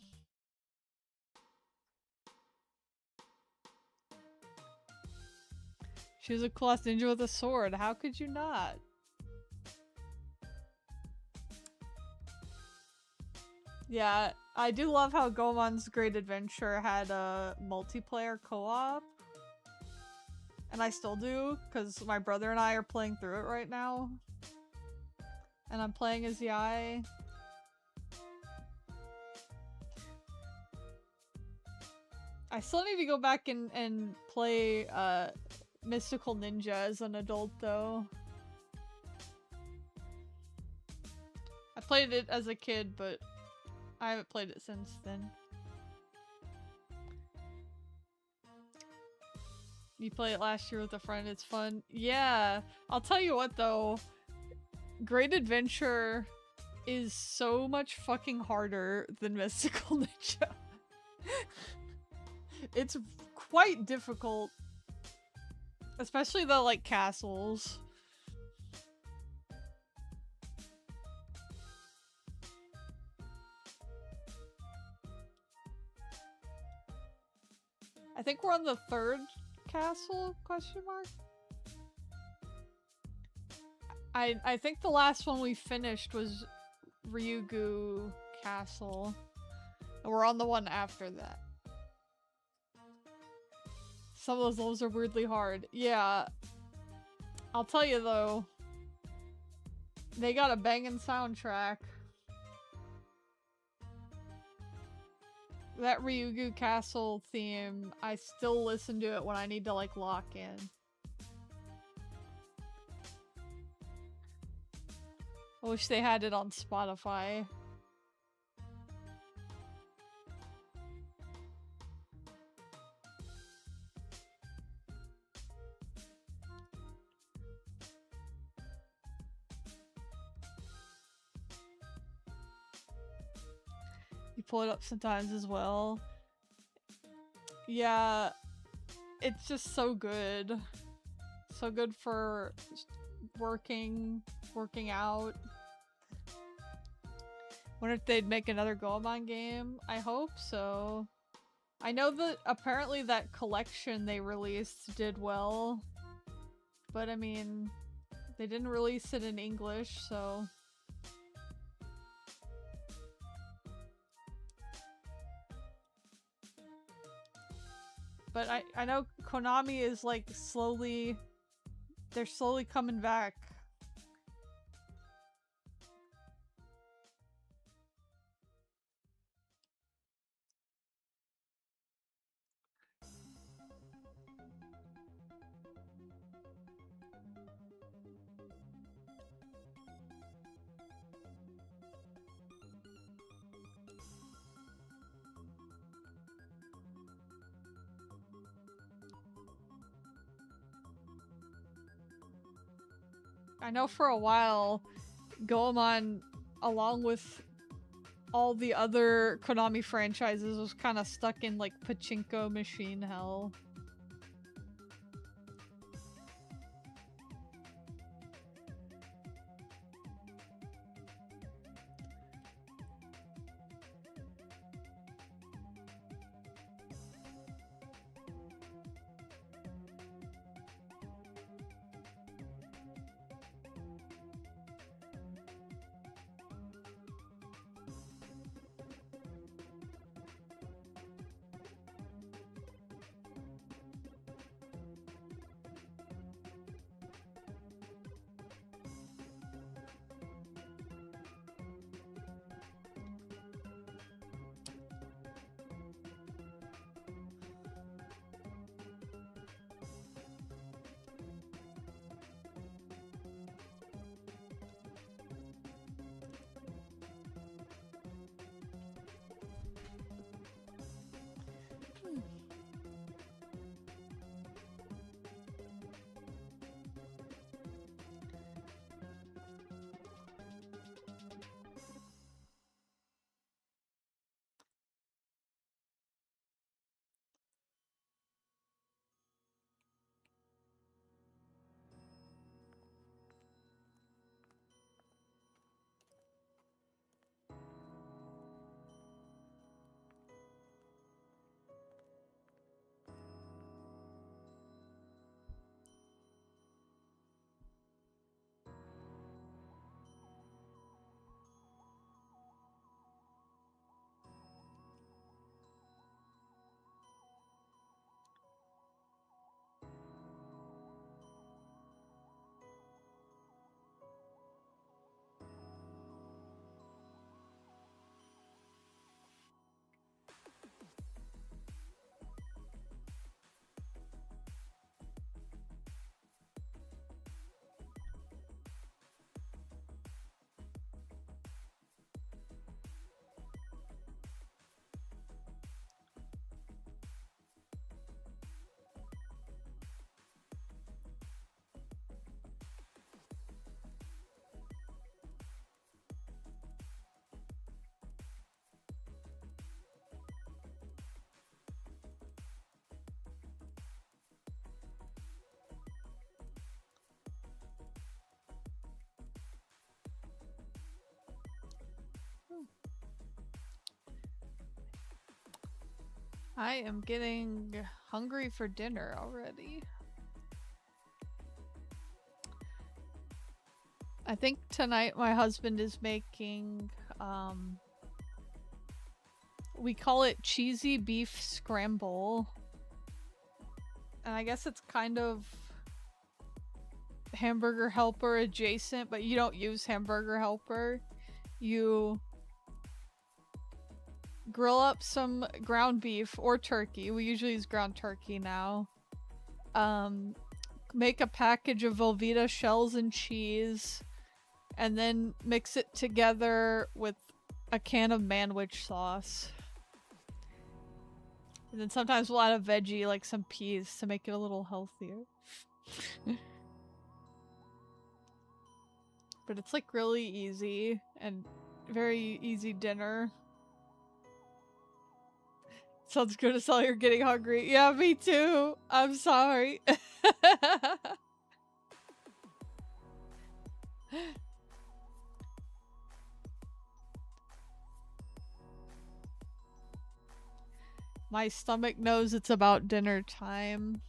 She was a class ninja with a sword. How could you not? Yeah, I do love how Goemon's Great Adventure had a multiplayer co-op. And I still do, because my brother and I are playing through it right now. And I'm playing as Yai. I still need to go back and play Mystical Ninja as an adult, though. I played it as a kid, but I haven't played it since then. You played it last year with a friend, it's fun. Yeah, I'll tell you what though, Great Adventure is so much fucking harder than Mystical Ninja. It's quite difficult. Especially the, like, castles. I think we're on the 3rd castle, question mark? I think the last one we finished was Ryugu Castle. And we're on the one after that. Some of those levels are weirdly hard. Yeah. I'll tell you though, they got a banging soundtrack. That Ryugu Castle theme, I still listen to it when I need to, like, lock in. I wish they had it on Spotify. You pull it up sometimes as well. Yeah, it's just so good. So good for working out. Wonder if they'd make another Goemon game. I hope so. I know that apparently that collection they released did well. But I mean, they didn't release it in English, so... But I know Konami is, like, slowly... They're slowly coming back. I know for a while, Goemon, along with all the other Konami franchises, was kind of stuck in, like, pachinko machine hell. I am getting hungry for dinner already. I think tonight my husband is making, we call it cheesy beef scramble. And I guess it's kind of Hamburger Helper adjacent, but you don't use Hamburger Helper. You grill up some ground beef or turkey. We usually use ground turkey now. Make a package of Velveeta shells and cheese, and then mix it together with a can of manwich sauce. And then sometimes we'll add a veggie, like some peas, to make it a little healthier. But it's like really easy and very easy dinner. Sounds good as hell, you're getting hungry. Yeah, me too. I'm sorry. My stomach knows it's about dinner time.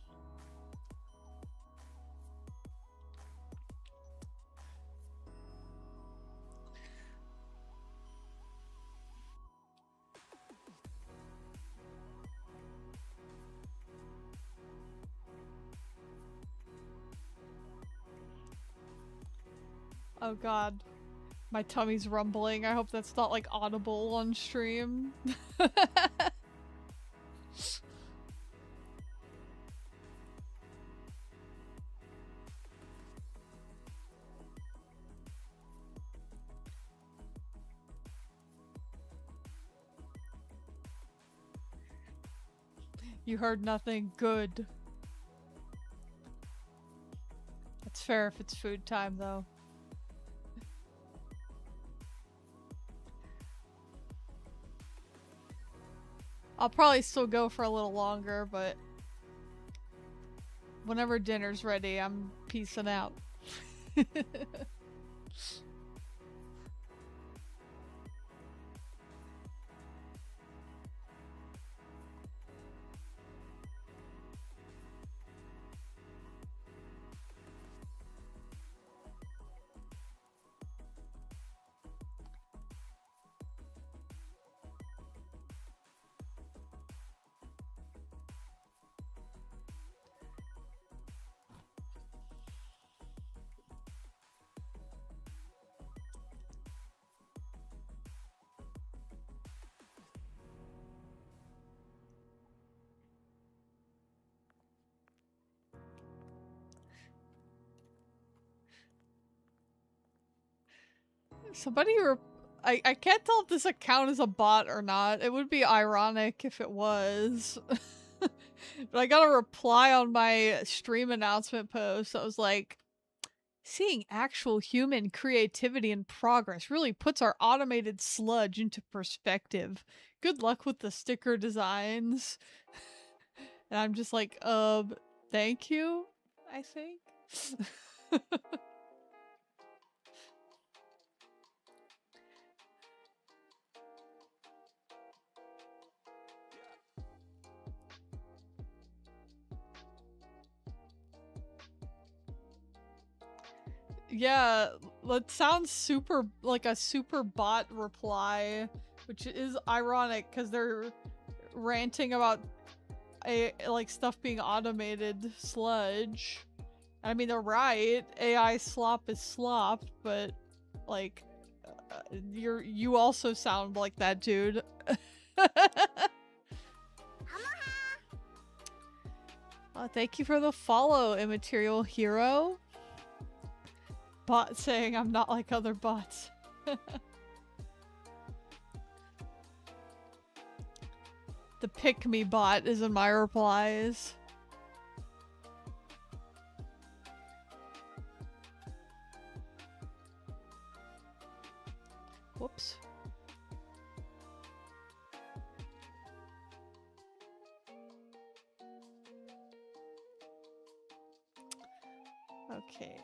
Oh god. My tummy's rumbling. I hope that's not like audible on stream. You heard nothing. Good. It's fair if it's food time, though. I'll probably still go for a little longer, but whenever dinner's ready, I'm peacing out. Somebody I can't tell if this account is a bot or not. It would be ironic if it was. But I got a reply on my stream announcement post that was like, seeing actual human creativity and progress really puts our automated sludge into perspective. Good luck with the sticker designs. And I'm just like, thank you, I think. Yeah, that sounds super like a super bot reply, which is ironic because they're ranting about like stuff being automated sludge. I mean, they're right. AI slop is slop, but like you also sound like that dude. Thank you for the follow, Immaterial Hero. Bot saying I'm not like other bots. The pick me bot is in my replies. Whoops. Okay.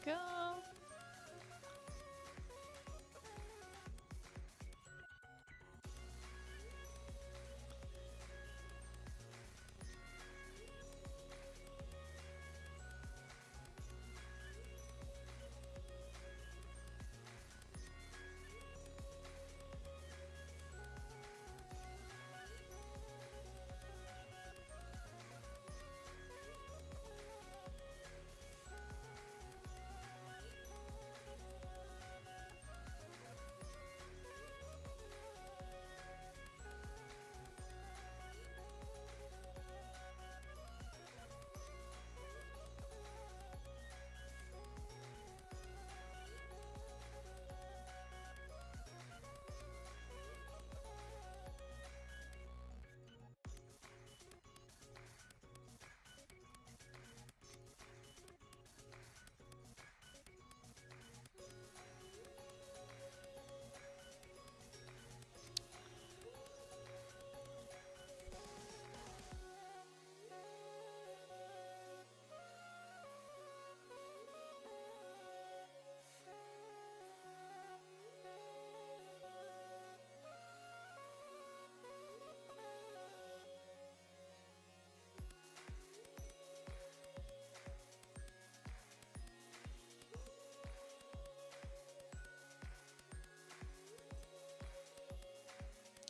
go.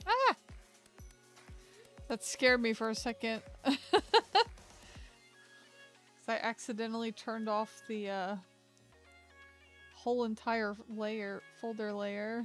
Ah! That scared me for a second. I accidentally turned off the whole entire folder layer.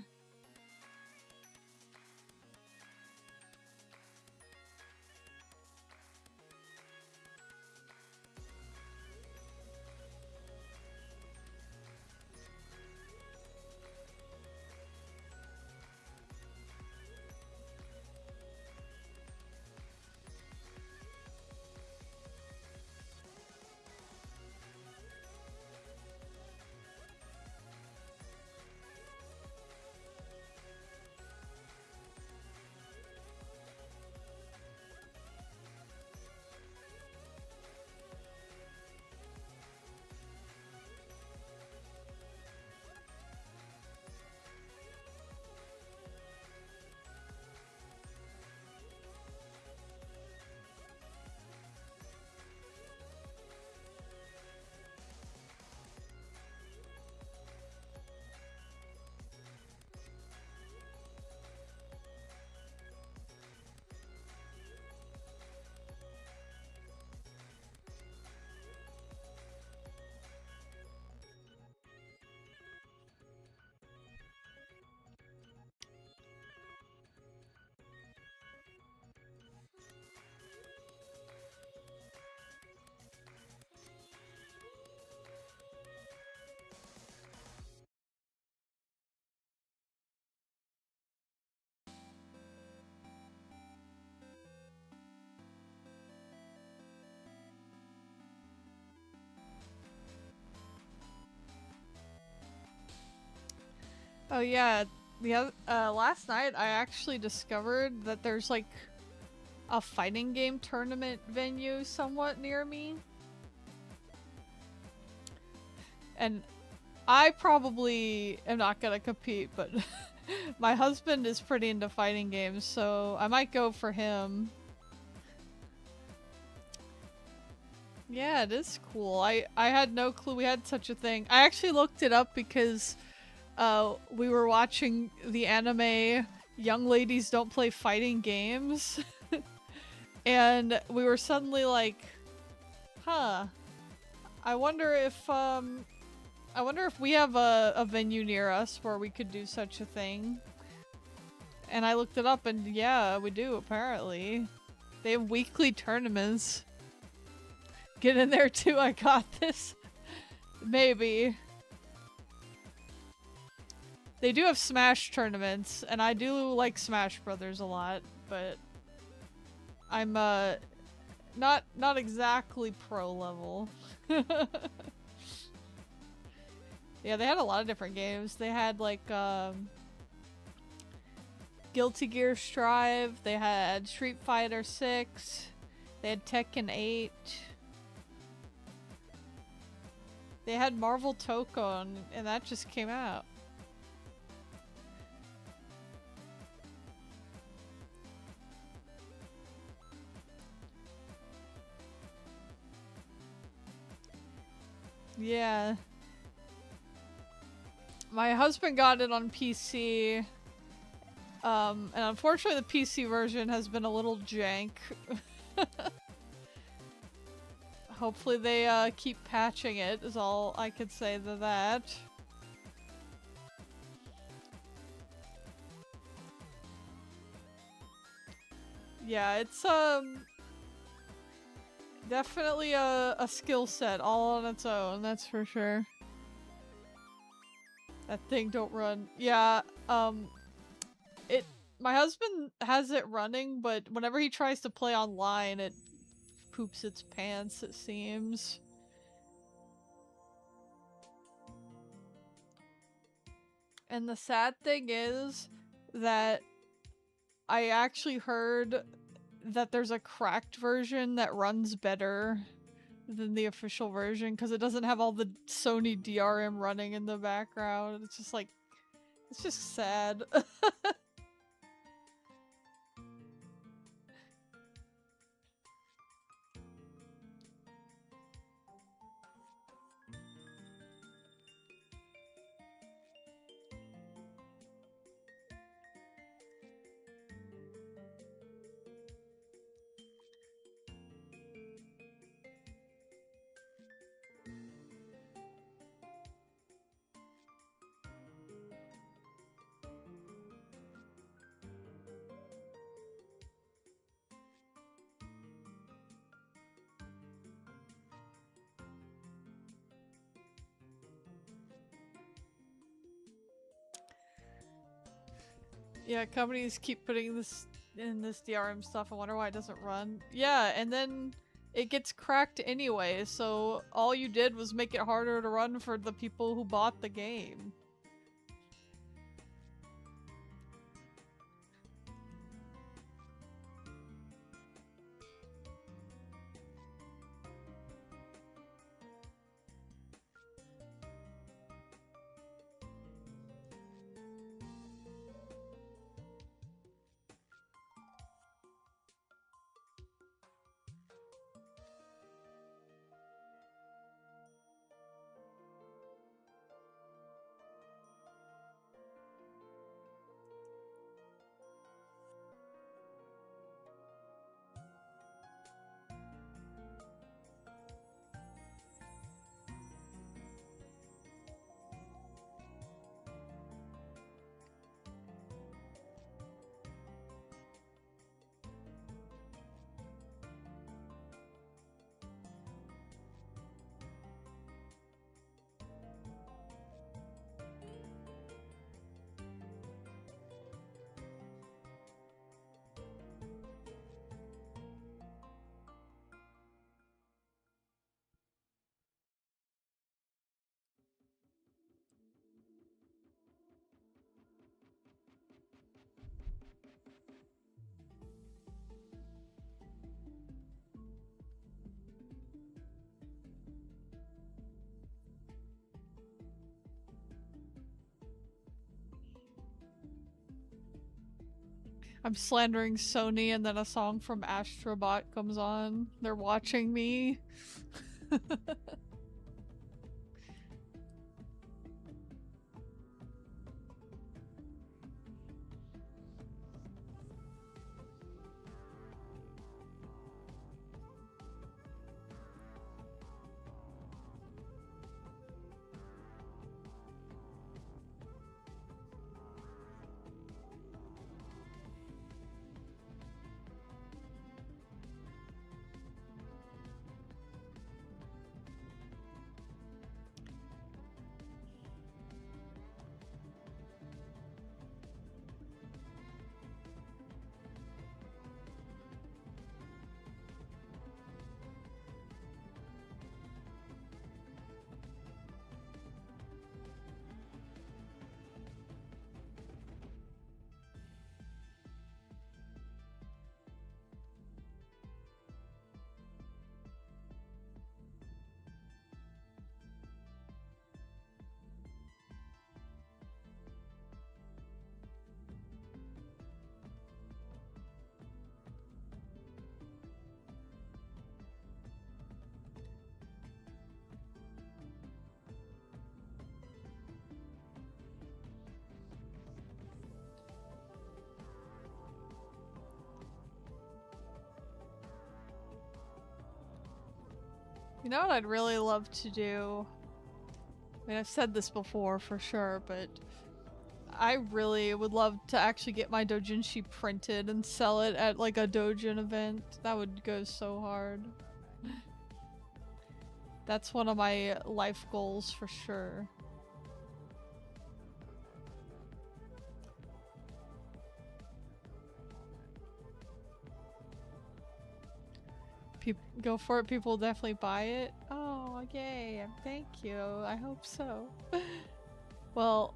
Oh yeah, last night I actually discovered that there's like a fighting game tournament venue somewhat near me. And I probably am not gonna compete, but my husband is pretty into fighting games, so I might go for him. Yeah, it is cool. I had no clue we had such a thing. I actually looked it up because we were watching the anime Young Ladies Don't Play Fighting Games. And we were suddenly like, huh, I wonder if we have a venue near us where we could do such a thing. And I looked it up and yeah, we do apparently. They have weekly tournaments. Get in there too, I got this. Maybe. They do have Smash tournaments, and I do like Smash Brothers a lot, but I'm not exactly pro level. Yeah, they had a lot of different games. They had like Guilty Gear Strive, they had Street Fighter 6, they had Tekken 8. They had Marvel Tokon, and that just came out. Yeah. My husband got it on PC. And unfortunately the PC version has been a little jank. Hopefully they keep patching it, is all I could say to that. Yeah, it's definitely a skill set all on its own, that's for sure. That thing don't run. Yeah, my husband has it running, but whenever he tries to play online, it poops its pants, it seems. And the sad thing is that I actually heard that there's a cracked version that runs better than the official version because it doesn't have all the Sony DRM running in the background. It's just like, it's just sad. Yeah, companies keep putting this in this DRM stuff. I wonder why it doesn't run. Yeah, and then it gets cracked anyway, so all you did was make it harder to run for the people who bought the game. I'm slandering Sony and then a song from Astrobot comes on. They're watching me. You know what I'd really love to do? I mean, I've said this before for sure, but I really would love to actually get my doujinshi printed and sell it at like a doujin event. That would go so hard. That's one of my life goals for sure. Go for it, people will definitely buy it. Oh, yay, thank you. I hope so. Well,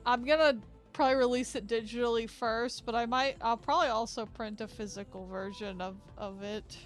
I'm gonna probably release it digitally first, but I'll probably also print a physical version of it.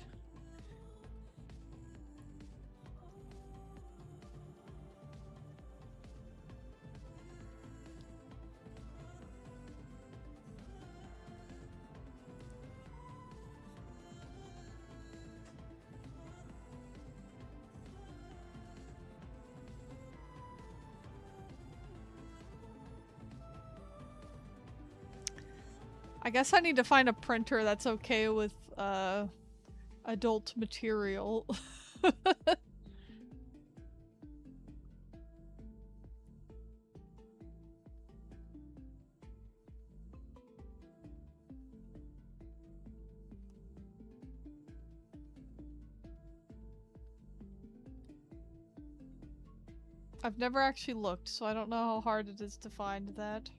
I guess I need to find a printer that's okay with adult material. I've never actually looked, so I don't know how hard it is to find that.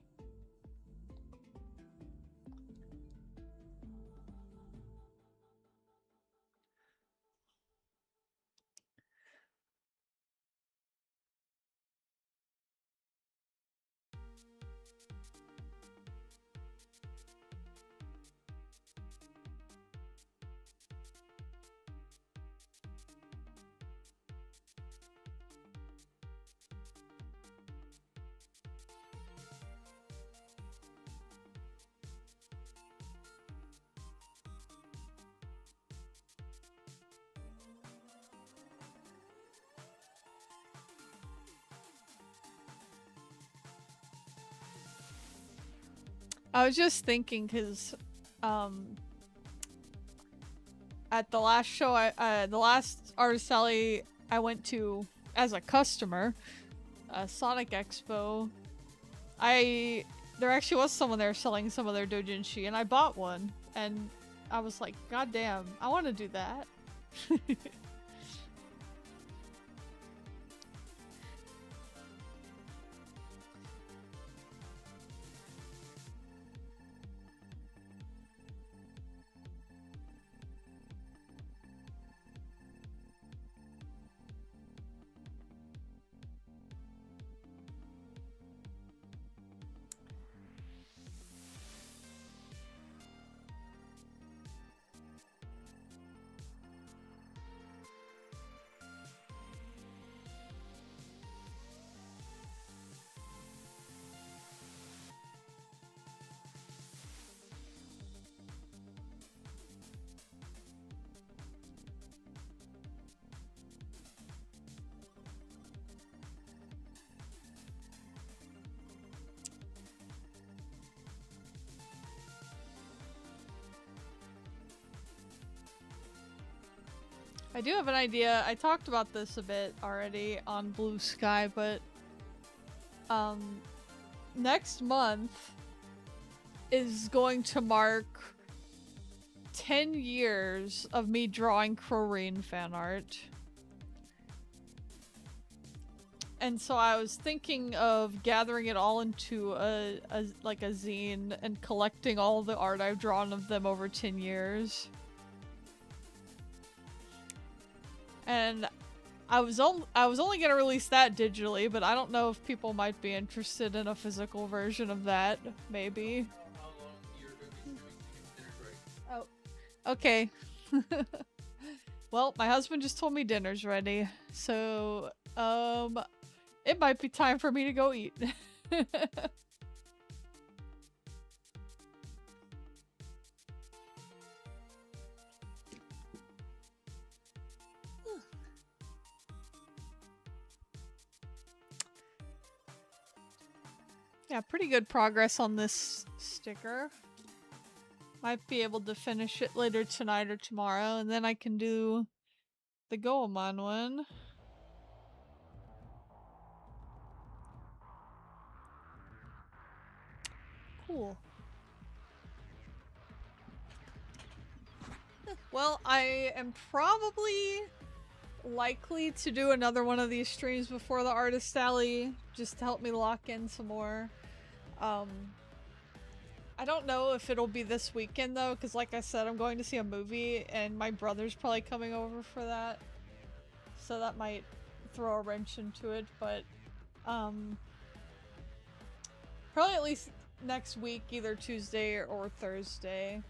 I was just thinking, cause, at the last show, the last Artist Alley I went to as a customer, Sonic Expo, there actually was someone there selling some of their doujinshi, and I bought one, and I was like, God damn, I want to do that. I do have an idea. I talked about this a bit already on Blue Sky, but next month is going to mark 10 years of me drawing Crorine fan art. And so I was thinking of gathering it all into a zine and collecting all the art I've drawn of them over 10 years. And I was only gonna release that digitally, but I don't know if people might be interested in a physical version of that. Maybe. Oh, okay. Well, my husband just told me dinner's ready, so it might be time for me to go eat. Yeah, pretty good progress on this sticker. Might be able to finish it later tonight or tomorrow, and then I can do the Goemon one. Cool. Well, I am probably likely to do another one of these streams before the Artist Alley, just to help me lock in some more. I don't know if it'll be this weekend though, because like I said, I'm going to see a movie and my brother's probably coming over for that. So that might throw a wrench into it, but probably at least next week, either Tuesday or Thursday.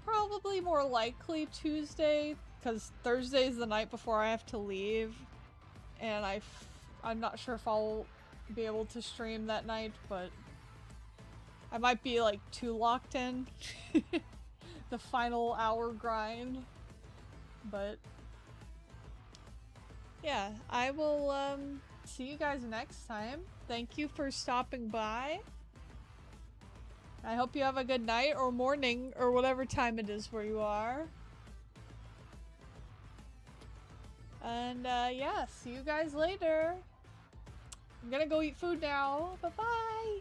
Probably more likely Tuesday, because Thursday is the night before I have to leave, and I'm not sure if I'll be able to stream that night, but I might be like too locked in. The final hour grind. But yeah, I will see you guys next time. Thank you for stopping by. I hope you have a good night or morning or whatever time it is where you are. And yeah, see you guys later. I'm gonna go eat food now. Bye-bye!